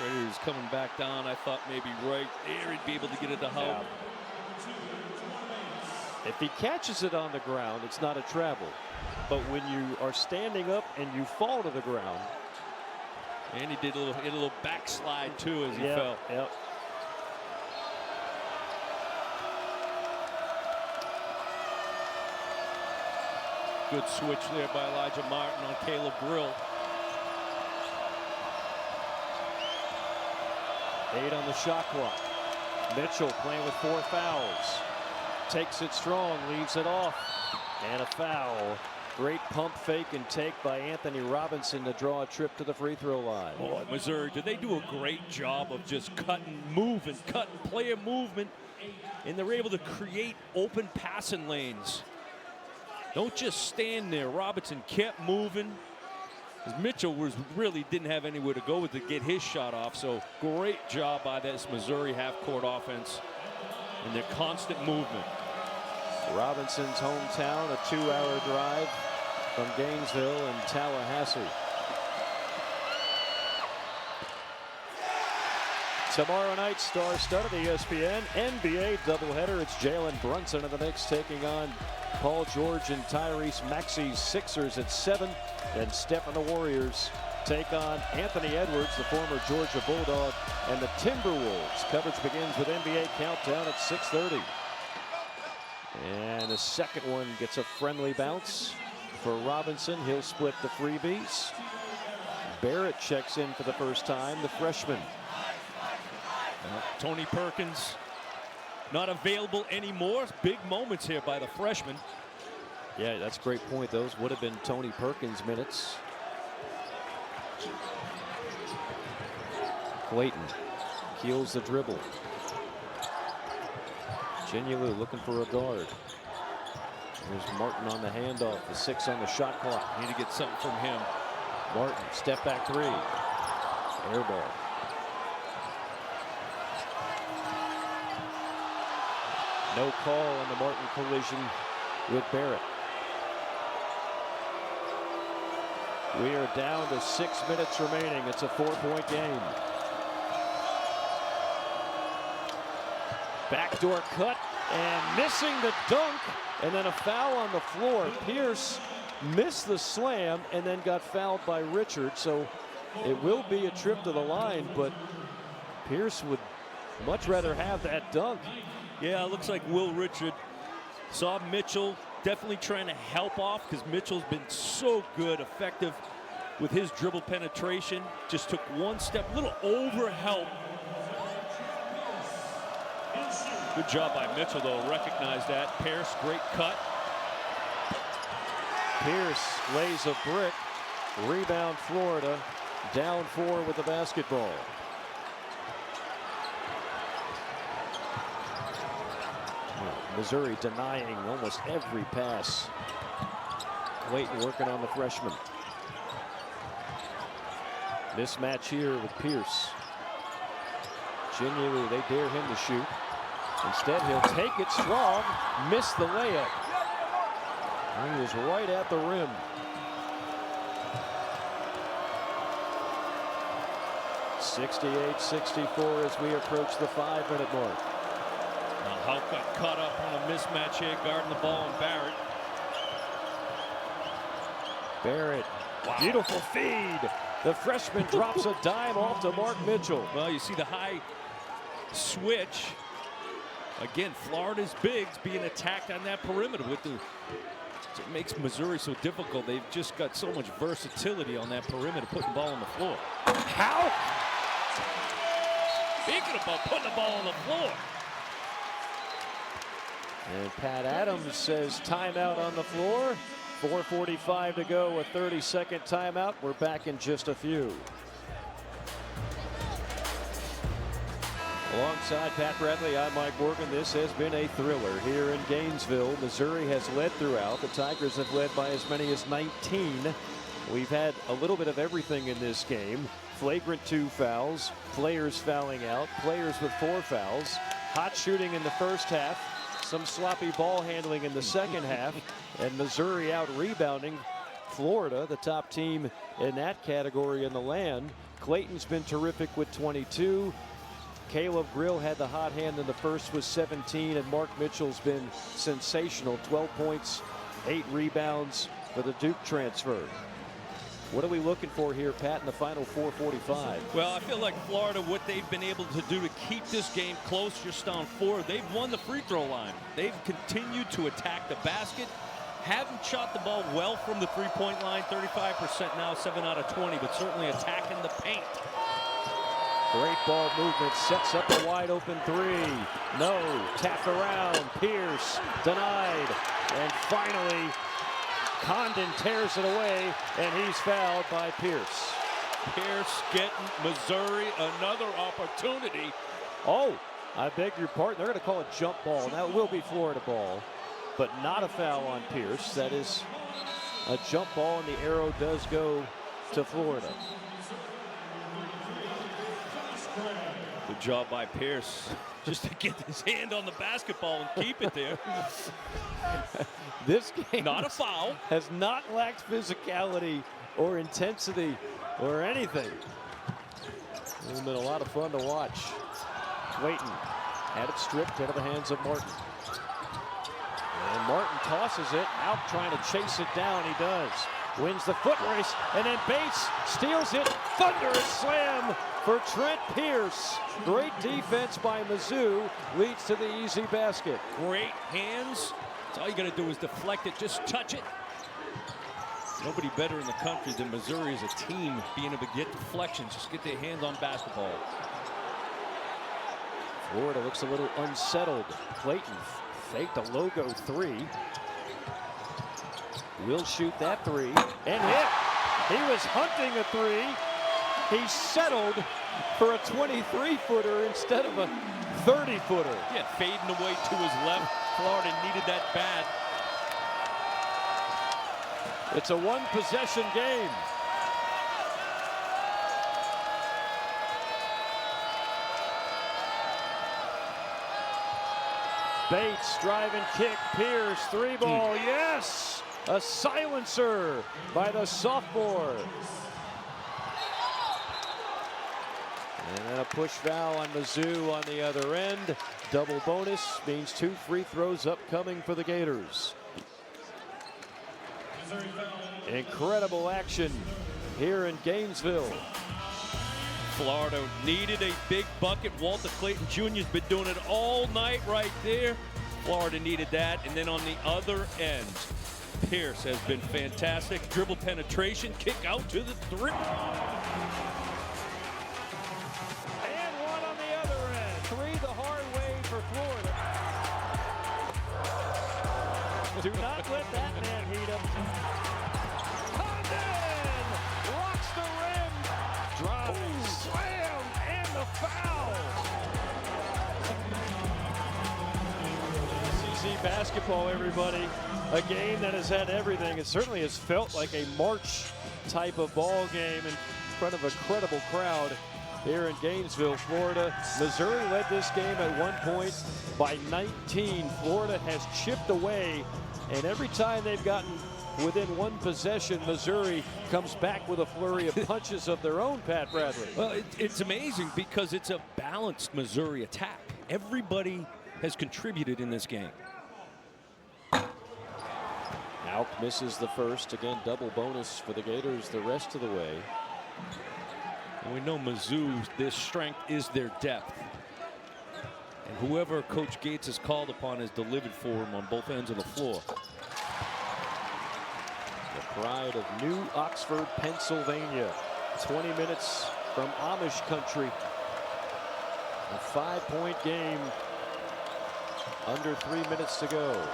Raiders coming back down. I thought maybe right there he'd be able to get it to House. If he catches it on the ground, it's not a travel. But when you are standing up and you fall to the ground. And he did a little backslide too as he fell. Yep. Good switch there by Elijah Martin on Caleb Grill. 8 on the shot clock. Mitchell playing with 4 fouls. Takes it strong, leaves it off. And a foul. Great pump fake and take by Anthony Robinson to draw a trip to the free throw line. Boy, Missouri, did they do a great job of just cutting, moving, cutting player movement. And they're able to create open passing lanes. Don't just stand there. Robinson kept moving. Mitchell really didn't have anywhere to go with to get his shot off. So great job by this Missouri half-court offense and their constant movement. Robinson's hometown, a 2-hour drive from Gainesville and Tallahassee. Tomorrow night, star-studded ESPN NBA doubleheader. It's Jalen Brunson in the mix taking on Paul George and Tyrese Maxey. Sixers at 7. Then Steph and the Warriors take on Anthony Edwards, the former Georgia Bulldog, and the Timberwolves. Coverage begins with NBA Countdown at 6:30. And the second one gets a friendly bounce for Robinson. He'll split the freebies. Barrett checks in for the first time, the freshman. Tony Perkins not available anymore. Big moments here by the freshman. Yeah, that's a great point. Those would have been Tony Perkins minutes. Clayton keels the dribble. Ginyolu looking for a guard. There's Martin on the handoff. The 6 on the shot clock. Need to get something from him. Martin, step back 3. Air ball. No call on the Martin collision with Barrett. We are down to 6 minutes remaining. It's a 4-point game. Backdoor cut and missing the dunk, and then a foul on the floor. Pierce missed the slam and then got fouled by Richard. So it will be a trip to the line, but Pierce would much rather have that dunk. Yeah, it looks like Will Richard saw Mitchell definitely trying to help off because Mitchell's been so good, effective with his dribble penetration. Just took one step, little over help. Good job by Mitchell, though. Recognize that. Pierce, great cut. Pierce lays a brick. Rebound Florida. Down 4 with the basketball. Missouri denying almost every pass. Clayton working on the freshman. Mismatch here with Pierce. Ginyolu, they dare him to shoot. Instead, he'll take it strong. Missed the layup. He was right at the rim. (68-64) as we approach the 5-minute mark. Houck got caught up on a mismatch here, guarding the ball, and Barrett. Barrett, wow. Beautiful feed. The freshman drops a dime off to Mark Mitchell. Well, you see the high switch. Again, Florida's bigs being attacked on that perimeter with the. It makes Missouri so difficult. They've just got so much versatility on that perimeter, putting the ball on the floor. How? Speaking about putting the ball on the floor. And Pat Adams says timeout on the floor. 4:45 to go, a 30-second timeout. We're back in just a few. Alongside Pat Bradley, I'm Mike Morgan. This has been a thriller here in Gainesville. Missouri has led throughout. The Tigers have led by as many as 19. We've had a little bit of everything in this game. Flagrant 2 fouls, players fouling out, players with 4 fouls, hot shooting in the first half, some sloppy ball handling in the second half, and Missouri out rebounding Florida, the top team in that category in the land. Clayton's been terrific with 22. Caleb Grill had the hot hand in the first with 17, and Mark Mitchell's been sensational. 12 points, 8 rebounds for the Duke transfer. What are we looking for here, Pat, in the final 4:45? Well, I feel like Florida, what they've been able to do to keep this game close, just on 4, they've won the free throw line. They've continued to attack the basket. Haven't shot the ball well from the three-point line, 35% now, 7 out of 20, but certainly attacking the paint. Great ball movement, sets up a wide open 3. No, tapped around, Pierce denied, and finally Condon tears it away, and he's fouled by Pierce. Pierce getting Missouri another opportunity. Oh, I beg your pardon, they're going to call a jump ball. Now it will be Florida ball, but not a foul on Pierce. That is a jump ball, and the arrow does go to Florida. Good job by Pierce, just to get his hand on the basketball and keep it there. This game not a foul. Has not lacked physicality or intensity or anything. It's been a lot of fun to watch. Clayton had it stripped out of the hands of Martin. And Martin tosses it out, trying to chase it down. He does. Wins the foot race, and then Bates steals it. Thunderous slam for Trent Pierce. Great defense by Mizzou, leads to the easy basket. Great hands. That's all you got to do is deflect it, just touch it. Nobody better in the country than Missouri as a team being able to get deflections, just get their hands on basketball. Florida looks a little unsettled. Clayton faked a logo 3. will shoot that three and hit. He was hunting a three. He settled for a 23-footer instead of a 30-footer. Yeah, fading away to his left. Florida needed that bad. It's a one-possession game. Bates, drive and kick, Pierce, three ball, yes! A silencer by the sophomore. And then a push foul on Mizzou on the other end. Double bonus means 2 free throws upcoming for the Gators. Incredible action here in Gainesville. Florida needed a big bucket. Walter Clayton Jr. has been doing it all night right there. Florida needed that. And then on the other end, Pierce has been fantastic. Dribble penetration, kick out to the three. And one on the other end. Three the hard way for Florida. Do not let that man heat him. Condon rocks the rim. Drive, slam, and the foul. SEC basketball, everybody. A game that has had everything. It certainly has felt like a March type of ball game in front of a credible crowd here in Gainesville, Florida. Missouri led this game at one point by 19. Florida has chipped away, and every time they've gotten within one possession, Missouri comes back with a flurry of punches of their own, Pat Bradley. Well, it's amazing because it's a balanced Missouri attack. Everybody has contributed in this game. Now misses the first. Again, double bonus for the Gators the rest of the way. And we know Mizzou, their strength is their depth. And whoever Coach Gates has called upon has delivered for him on both ends of the floor. The pride of New Oxford, Pennsylvania. 20 minutes from Amish country. A 5-point game. Under 3 minutes to go.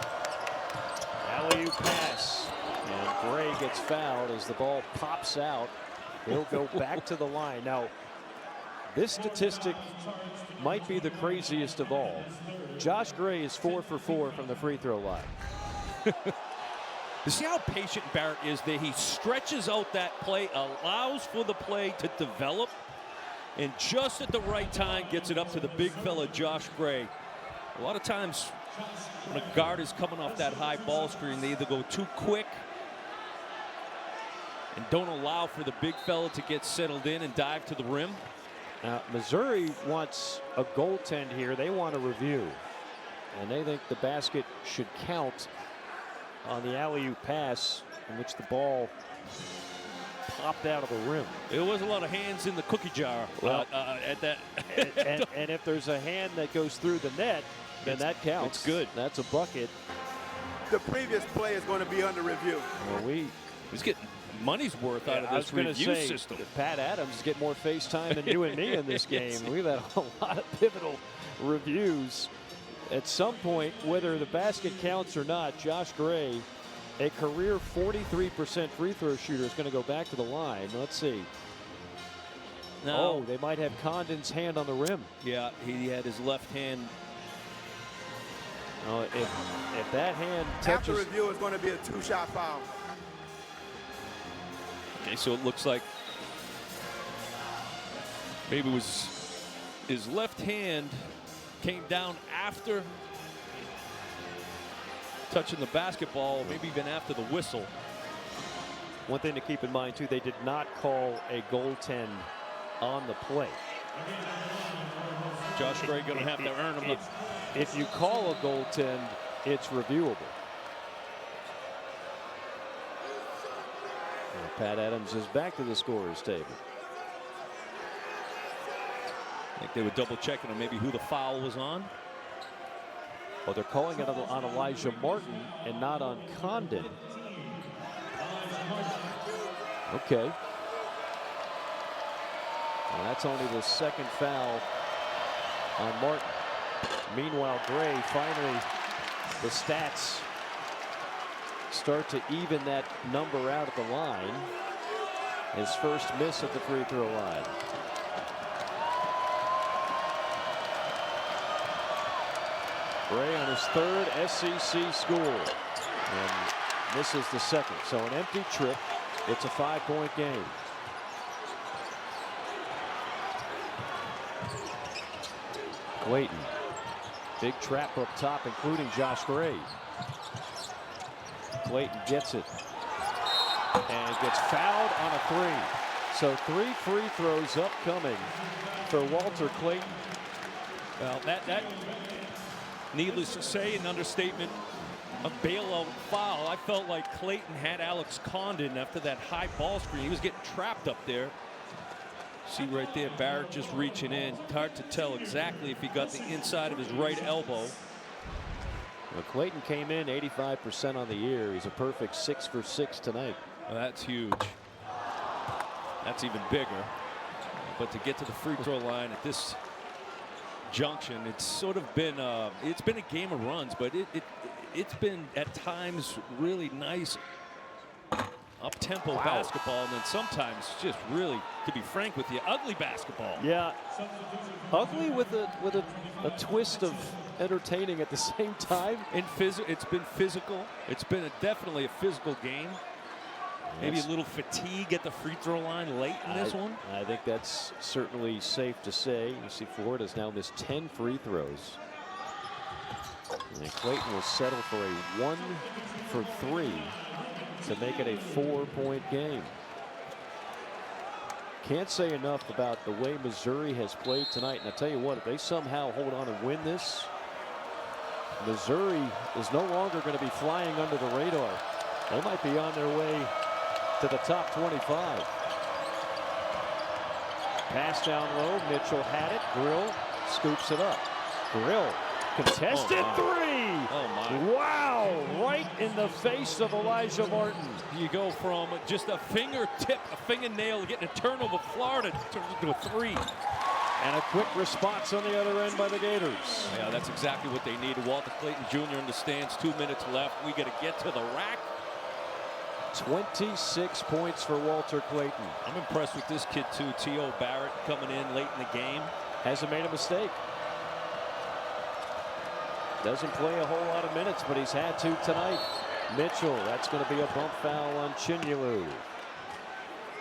Alley-oop pass. And Gray gets fouled as the ball pops out. He'll go back to the line. Now, this statistic might be the craziest of all. Josh Gray is 4 for 4 from the free throw line. You see how patient Barrett is there? He stretches out that play, allows for the play to develop, and just at the right time gets it up to the big fella Josh Gray. A lot of times when a guard is coming off that high ball screen, they either go too quick and don't allow for the big fella to get settled in and dive to the rim. Now, Missouri wants a goaltend here. They want a review. And they think the basket should count on the alley-oop pass in which the ball popped out of the rim. There was a lot of hands in the cookie jar at that. and if there's a hand that goes through the net, then that counts. It's good. That's a bucket. The previous play is going to be under review. Well, he's getting money's worth out of this review system. Pat Adams get more face time than you and me in this game. We've had a lot of pivotal reviews. At some point, whether the basket counts or not, Josh Gray, a career 43% free throw shooter, is going to go back to the line. Let's see. No. Oh, they might have Condon's hand on the rim. Yeah, he had his left hand. Oh, if that hand After touches. review, it's going to be a 2-shot foul. Okay, so it looks like maybe it was his left hand came down after touching the basketball, maybe even after the whistle. One thing to keep in mind, too, they did not call a goaltend on the play. Josh Gray going to have to earn him. If you call a goaltend, it's reviewable. And Pat Adams is back to the scorer's table. I think they were double checking on maybe who the foul was on. Well, they're calling it on Elijah Martin and not on Condon. Okay. Well, that's only the second foul on Martin. Meanwhile, Gray finally, the stats start to even that number out at the line. His first miss at the free throw line. Gray on his third SEC score and misses the second. So an empty trip. It's a 5-point game. Clayton. Big trap up top, including Josh Gray. Clayton gets it and gets fouled on a three. So 3 free throws upcoming for Walter Clayton. Well, that needless to say, an understatement, a bailout foul. I felt like Clayton had Alex Condon after that high ball screen. He was getting trapped up there. See right there, Barrett just reaching in. Hard to tell exactly if he got the inside of his right elbow. Well, Clayton came in 85% on the year. He's a perfect 6 for 6 tonight. Well, that's huge. That's even bigger. But to get to the free throw line at this junction, it's sort of been it's been a game of runs, but it's been at times really nice up-tempo basketball, and then sometimes just really, to be frank with you, ugly basketball. Yeah, ugly with a twist of entertaining at the same time. It's been physical. It's been definitely a physical game. Maybe a little fatigue at the free throw line late in this one. I think that's certainly safe to say. You see Florida's now missed 10 free throws. And Clayton will settle for a 1 for 3 to make it a 4-point game. Can't say enough about the way Missouri has played tonight. And I tell you what, if they somehow hold on and win this, Missouri is no longer going to be flying under the radar. They might be on their way to the top 25. Pass down low. Mitchell had it. Grill scoops it up. Grill contested three. Oh my. Wow. Right in the face of Elijah Martin. You go from just a fingertip, a fingernail, getting a turnover. Florida turns into a 3. And a quick response on the other end by the Gators. Yeah, that's exactly what they needed. Walter Clayton Jr. understands 2 minutes left. We got to get to the rack. 26 points for Walter Clayton. I'm impressed with this kid too. T.O. Barrett coming in late in the game. Hasn't made a mistake. Doesn't play a whole lot of minutes, but he's had to tonight. Mitchell, that's going to be a bump foul on Chinyelu.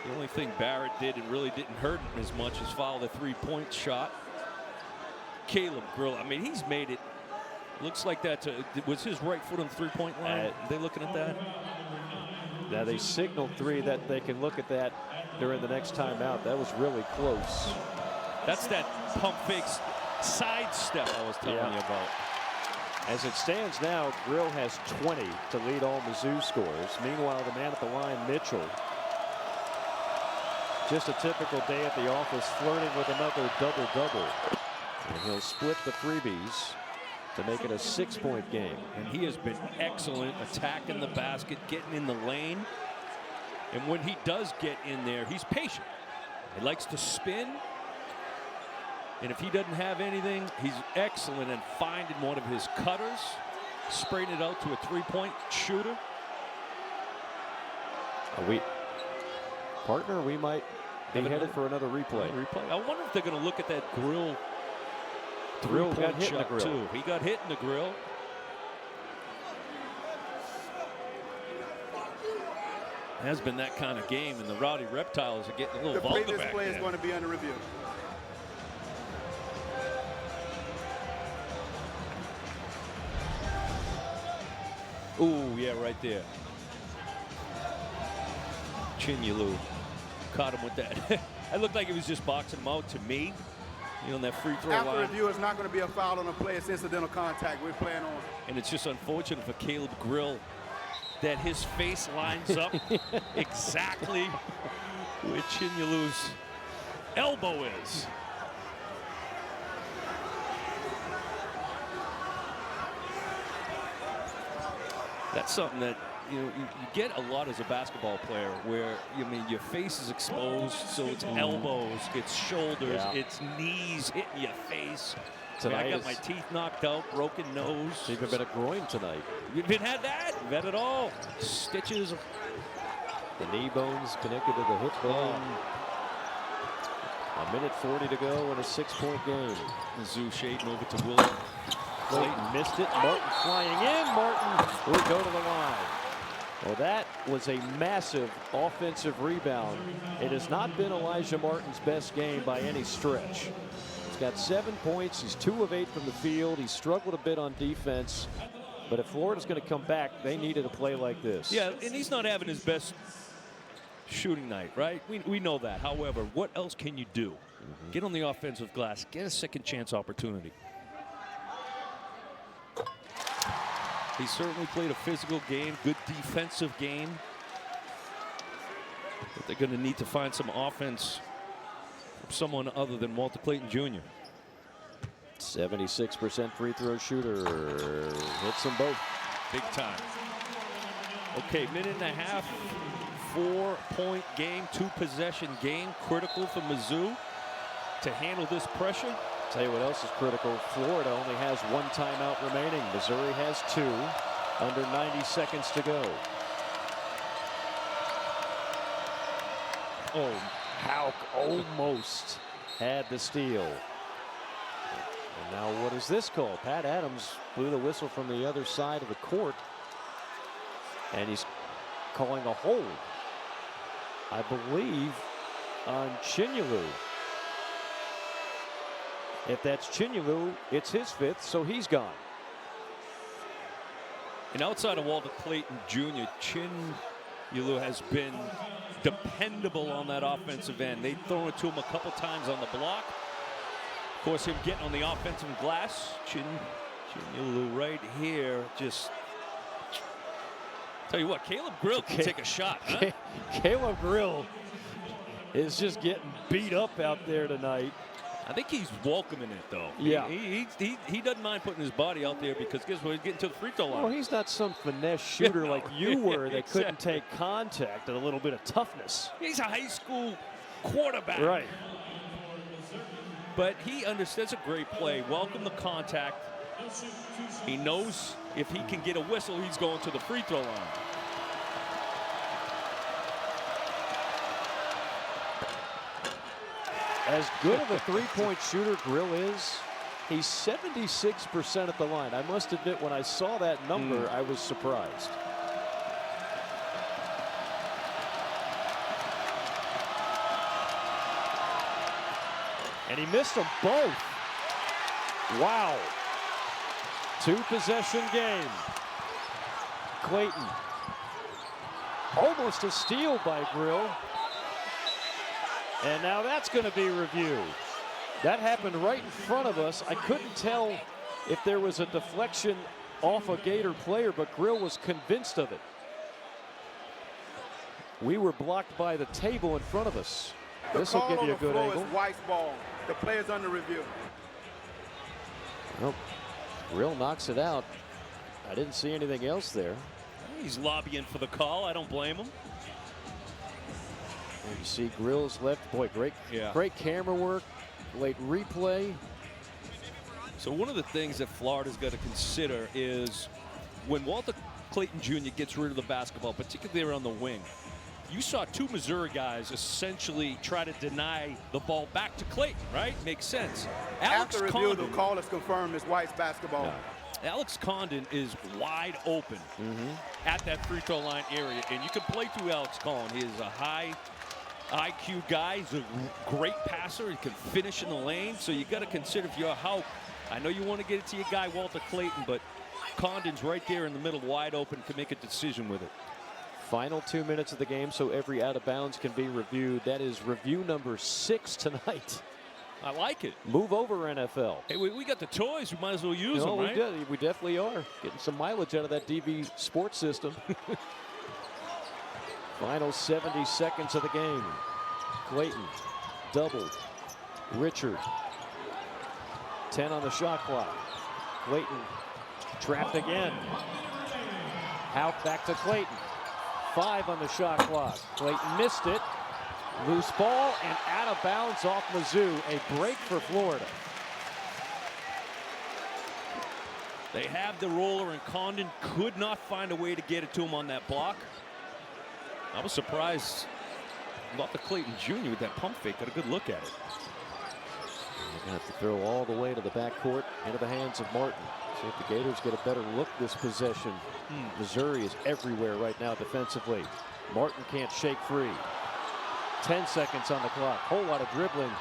The only thing Barrett did and really didn't hurt him as much as foul the 3-point shot. Caleb Grill, I mean, he's made it. Looks like that was his right foot on the 3-point line. Are they looking at that? Now they signaled 3 that they can look at that during the next timeout. That was really close. That's that pump fake side step I was telling you about. As it stands now, Grill has 20 to lead all Mizzou scores. Meanwhile, the man at the line, Mitchell, just a typical day at the office, flirting with another double-double. And he'll split the freebies to make it a 6-point game. And he has been excellent attacking the basket, getting in the lane. And when he does get in there, he's patient. He likes to spin. And if he doesn't have anything, he's excellent at finding one of his cutters, spraying it out to a 3-point shooter. Partner, we might be headed for another replay. I wonder if they're going to look at that Grill. Grill got hit in the grill. Too. He got hit in the grill. It has been that kind of game, and the Rowdy Reptiles are getting a little vulgar back there. The previous play is going to be under review. Ooh, yeah, right there. Chinyelu caught him with that. It looked like he was just boxing him out to me. You know, on that free throw After line. review, it's not going to be a foul on a play. It's incidental contact. We're playing on. And it's just unfortunate for Caleb Grill that his face lines up exactly where Chinyelu's elbow is. That's something that you get a lot as a basketball player, where your face is exposed, so it's elbows, it's shoulders, it's knees hitting your face. tonight. I got my teeth knocked out, broken nose. It's even been a groin tonight. You've had that? You've had it all. Stitches. The knee bones connected to the hip bone. A minute 40 to go in a 6-point game. Mizzou shading over to Willie. Clayton missed it. Martin flying in. Martin will go to the line. Well, that was a massive offensive rebound. It has not been Elijah Martin's best game by any stretch. He's got 7 points. He's 2 of 8 from the field. He struggled a bit on defense. But if Florida's going to come back, they needed a play like this. Yeah, and he's not having his best shooting night, right? We know that. However, what else can you do? Get on the offensive glass. Get a second chance opportunity. He certainly played a physical game, good defensive game. But they're going to need to find some offense from someone other than Walter Clayton Jr. 76% free throw shooter. Hits them both. Big time. Okay, minute and a half. 4-point game, 2-possession game. Critical for Mizzou to handle this pressure. Tell you what else is critical. Florida only has 1 timeout remaining. Missouri has 2. Under 90 seconds to go. Oh, Hauk almost had the steal. And now what is this call? Pat Adams blew the whistle from the other side of the court. And he's calling a hold, I believe, on Chinyelu. If that's Chinyelu, it's his 5th, so he's gone. And outside of Walter Clayton Jr., Chinyelu has been dependable on that offensive end. They've thrown it to him a couple times on the block. Of course, him getting on the offensive glass. Chinyelu right here, just tell you what, Caleb Grill can take a shot. Huh? Caleb Grill is just getting beat up out there tonight. I think he's welcoming it, though. Yeah. He doesn't mind putting his body out there because guess what? He's getting to the free throw line. Well, he's not some finesse shooter like you were that Exactly. couldn't take contact and a little bit of toughness. He's a high school quarterback. Right. But he understands a great play. Welcome the contact. He knows if he can get a whistle, he's going to the free throw line. As good of a 3-point shooter Grill is, he's 76% at the line. I must admit, when I saw that number, I was surprised. And he missed them both. Wow. 2-possession game. Clayton. Almost a steal by Grill. And now that's going to be reviewed. That happened right in front of us. I couldn't tell if there was a deflection off a Gator player, but Grill was convinced of it. We were blocked by the table in front of us. This will give you a good angle. Is White's ball. The player's under review. Well, Grill knocks it out. I didn't see anything else there. He's lobbying for the call. I don't blame him. And you see Grill's left. Boy, great camera work. Late replay. So one of the things that Florida's got to consider is when Walter Clayton Jr. gets rid of the basketball, particularly around the wing, you saw 2 Missouri guys essentially try to deny the ball back to Clayton, right? Makes sense. After review, the call is confirmed as White's basketball. Yeah. Alex Condon is wide open at that free throw line area, and you can play through Alex Condon. He is a high IQ guy. He's a great passer. He can finish in the lane. So you got to consider if you're Hauk. I know you want to get it to your guy Walter Clayton, but Condon's right there in the middle, wide open, can make a decision with it. Final 2 minutes of the game, so every out of bounds can be reviewed. That is review number 6 tonight. I like it. Move over, NFL. Hey, we got the toys. We might as well use them, right? We definitely are. Getting some mileage out of that DV sports system. Final 70 seconds of the game. Clayton, doubled. Richard, 10 on the shot clock. Clayton, trapped again. Hauk back to Clayton. 5 on the shot clock. Clayton missed it. Loose ball and out of bounds off Mizzou. A break for Florida. They have the roller, and Condon could not find a way to get it to him on that block. I was surprised about the Clayton Jr. with that pump fake. Got a good look at it. They're going to have to throw all the way to the backcourt into the hands of Martin. See if the Gators get a better look this possession. Missouri is everywhere right now defensively. Martin can't shake free. 10 seconds on the clock. Whole lot of dribbling.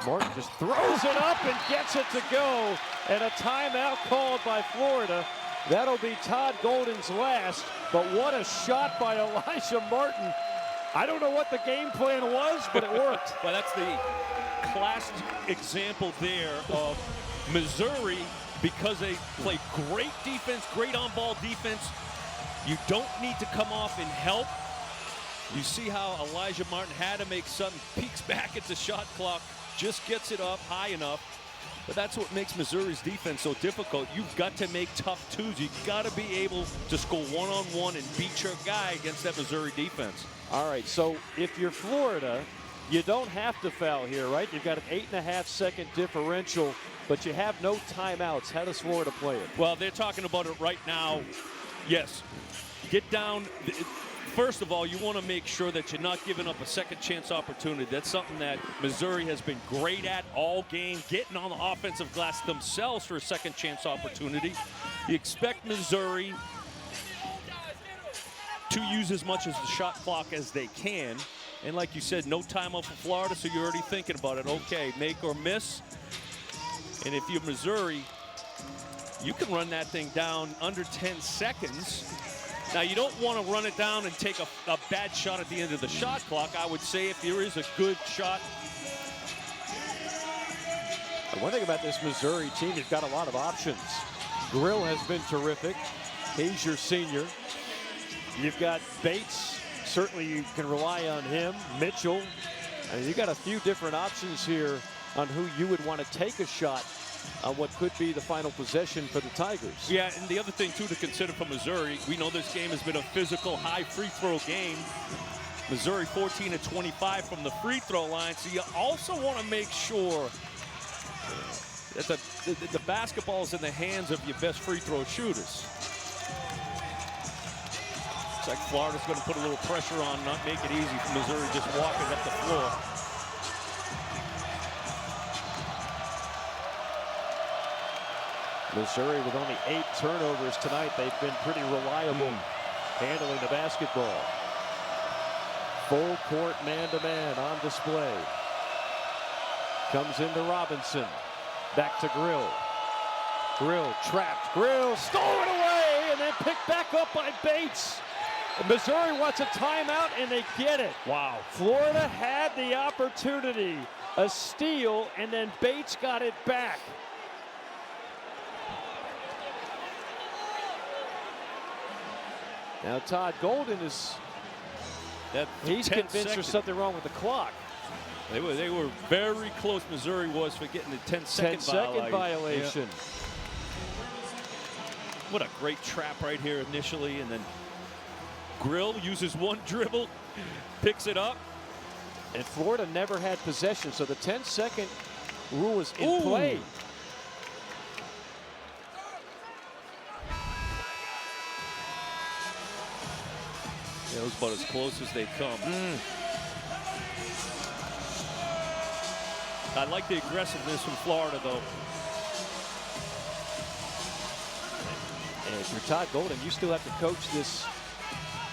Martin just throws it up and gets it to go. And a timeout called by Florida. That'll be Todd Golden's last. But what a shot by Elijah Martin. I don't know what the game plan was, but it worked. Well, that's the classic example there of Missouri, because they play great defense, great on-ball defense. You don't need to come off and help. You see how Elijah Martin had to make something, peeks back at the shot clock, just gets it up high enough. But that's what makes Missouri's defense so difficult. You've got to make tough twos. You've got to be able to score one-on-one and beat your guy against that Missouri defense. All right, so if you're Florida, you don't have to foul here, right? You've got an 8.5-second differential, but you have no timeouts. How does Florida play it? Well, they're talking about it right now. Yes, get down. First of all, you want to make sure that you're not giving up a second chance opportunity. That's something that Missouri has been great at all game, getting on the offensive glass themselves for a second chance opportunity. You expect Missouri to use as much as the shot clock as they can. And like you said, no timeout for Florida, so you're already thinking about it. Okay, make or miss. And if you're Missouri, you can run that thing down under 10 seconds. Now, you don't want to run it down and take a bad shot at the end of the shot clock. I would say if there is a good shot. And one thing about this Missouri team, you've got a lot of options. Grill has been terrific. He's your senior. You've got Bates. Certainly you can rely on him. Mitchell. And you've got a few different options here on who you would want to take a shot on what could be the final possession for the Tigers. Yeah, and the other thing, too, to consider for Missouri, we know this game has been a physical, high free throw game. Missouri 14 of 25 from the free throw line, so you also want to make sure that the basketball is in the hands of your best free throw shooters. Looks like Florida's going to put a little pressure on, not make it easy for Missouri just walking up the floor. Missouri with only 8 turnovers tonight. They've been pretty reliable handling the basketball. Full court man-to-man on display. Comes into Robinson. Back to Grill. Grill trapped. Grill stolen away and then picked back up by Bates. Missouri wants a timeout and they get it. Wow. Florida had the opportunity. A steal and then Bates got it back. Now Todd Golden he's convinced there's something wrong with the clock. They were very close, Missouri was, for getting the 10-second violation. Yeah. What a great trap right here initially, and then Grill uses one dribble, picks it up. And Florida never had possession, so the 10-second rule is in play. It was about as close as they come. I like the aggressiveness from Florida, though. And if you're Todd Golden, you still have to coach this,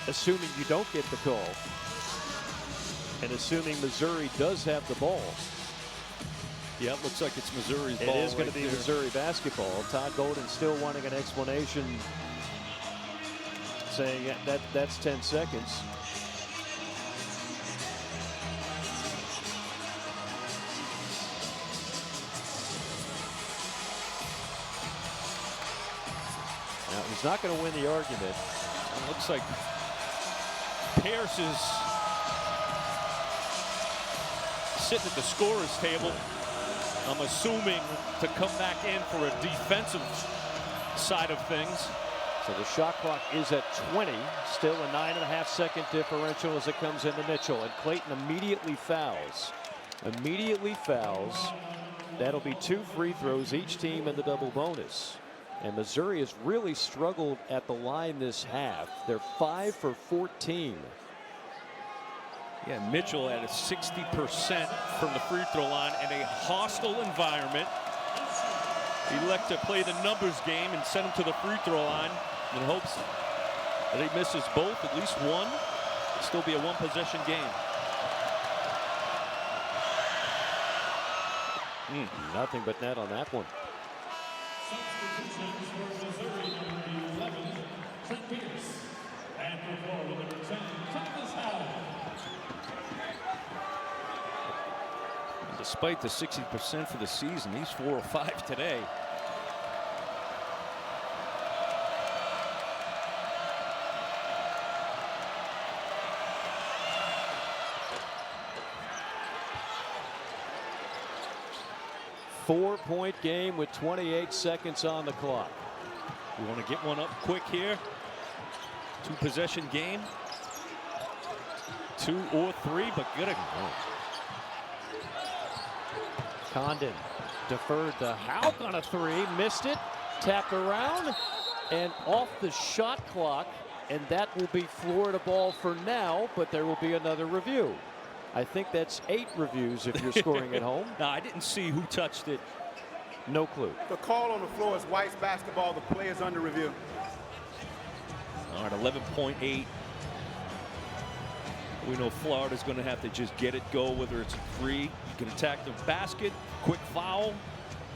assuming you don't get the call. And assuming Missouri does have the ball. Yeah, it looks like it's Missouri's ball. It is going to be there. Missouri basketball. Todd Golden still wanting an explanation, saying that's 10 seconds. Now, he's not going to win the argument. It looks like Pierce is sitting at the scorer's table, I'm assuming, to come back in for a defensive side of things. So the shot clock is at 20. Still a 9.5-second differential as it comes into Mitchell. And Clayton immediately fouls. That'll be 2 free throws, each team in the double bonus. And Missouri has really struggled at the line this half. They're 5 for 14. Yeah, Mitchell at a 60% from the free throw line in a hostile environment. He elect to play the numbers game and send him to the free throw line in hopes that he misses both, at least one. It'll still be a one-possession game. Nothing but net on that one. Despite the 60% for the season, he's 4 or 5 today. Four-point game with 28 seconds on the clock. You want to get one up quick here. 2-possession game. 2 or 3, but good. Condon deferred to Hauk on a 3, missed it, tapped around, and off the shot clock, and that will be Florida ball for now, but there will be another review. I think that's 8 reviews if you're scoring at home. No, I didn't see who touched it. No clue. The call on the floor is White's basketball. The play is under review. All right, 11.8. We know Florida's going to have to just get it go, whether it's a 3. You can attack the basket, quick foul.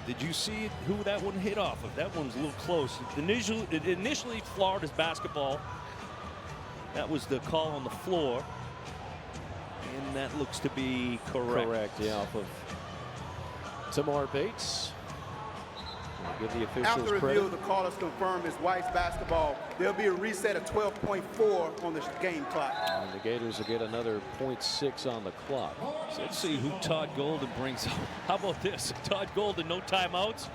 Did you see who that one hit off of? That one's a little close. Initially Florida's basketball. That was the call on the floor. And that looks to be correct. Correct, yeah, off of Tamar Bates. Give the officials After review, credit. the call is confirmed is White's basketball. There'll be a reset of 12.4 on the game clock. And the Gators will get another 0.6 on the clock. So let's see who Todd Golden brings up. How about this? Todd Golden, no timeouts.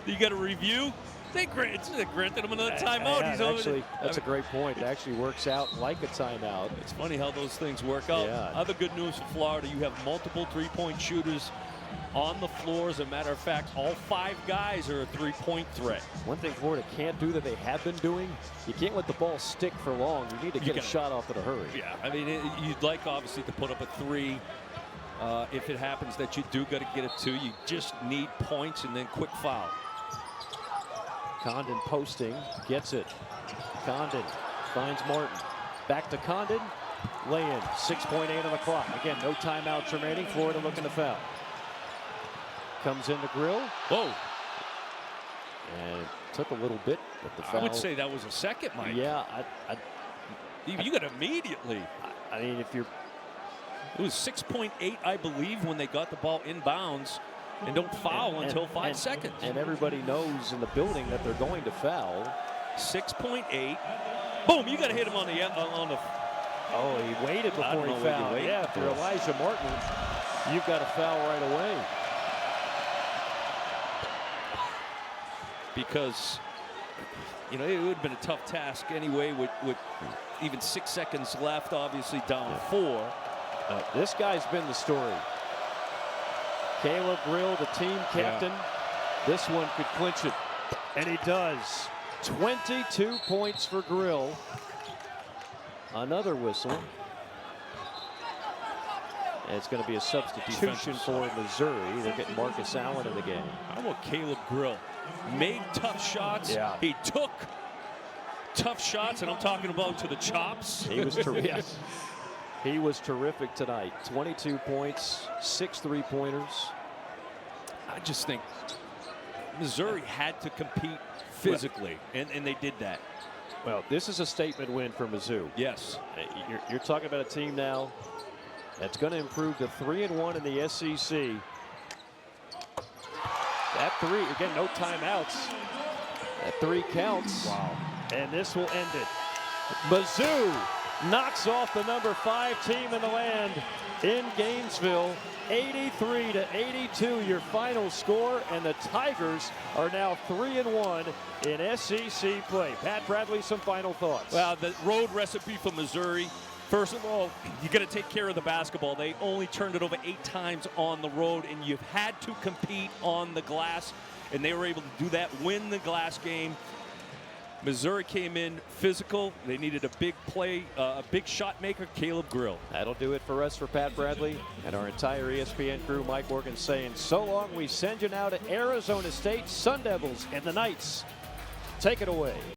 You got a review. They granted him another timeout. Yeah, He's over actually, there. that's a great point. It actually works out like a timeout. It's funny how those things work out. Yeah. Other good news for Florida, you have multiple three-point shooters on the floor. As a matter of fact, all 5 guys are a three-point threat. One thing Florida can't do that they have been doing, you can't let the ball stick for long. You need to get a shot off in a hurry. Yeah, I mean, you'd like obviously to put up a 3. If it happens that you do got to get a 2, you just need points and then quick foul. Condon posting, gets it. Condon finds Martin. Back to Condon. Lay-in, 6.8 on the clock. Again, no timeouts remaining. Florida looking to foul. Comes in the grill. Whoa. And it took a little bit, but the foul. I would say that was a second, Mike. Yeah, You got immediately. I mean, if you're. It was 6.8, I believe, when they got the ball inbounds. And don't foul until 5 seconds. And everybody knows in the building that they're going to foul. 6.8. Boom, you got to hit him on the Oh, he waited before he fouled. Yeah, if you're Elijah Martin, you've got to foul right away. Because, you know, it would have been a tough task anyway with even 6 seconds left, obviously down 4. This guy's been the story. Caleb Grill, the team captain. This one could clinch it. And he does. 22 points for Grill. Another whistle. And it's going to be a substitution for Missouri. They're getting Marcus Allen in the game. How about Caleb Grill? Made tough shots. Yeah. He took tough shots, and I'm talking about to the chops. He was terrific. He was terrific tonight. 22 points, 6 three-pointers. I just think Missouri had to compete physically, and they did that. Well, this is a statement win for Mizzou. Yes. You're talking about a team now that's going to improve to 3-1 in the SEC. That 3, again, no timeouts. That 3 counts. Wow. And this will end it. Mizzou knocks off the number 5 team in the land in Gainesville. 83-82 your final score, and the Tigers are now 3-1 in SEC play. Pat Bradley, some final thoughts. Well, the road recipe for Missouri, First of all, you got to take care of the basketball. They only turned it over 8 times on the road, and you've had to compete on the glass, and they were able to do that, win the glass game. Missouri came in physical. They needed a big play, a big shot maker, Caleb Grill. That'll do it for us, for Pat Bradley and our entire ESPN crew. Mike Morgan saying so long. We send you now to Arizona State. Sun Devils and the Knights. Take it away.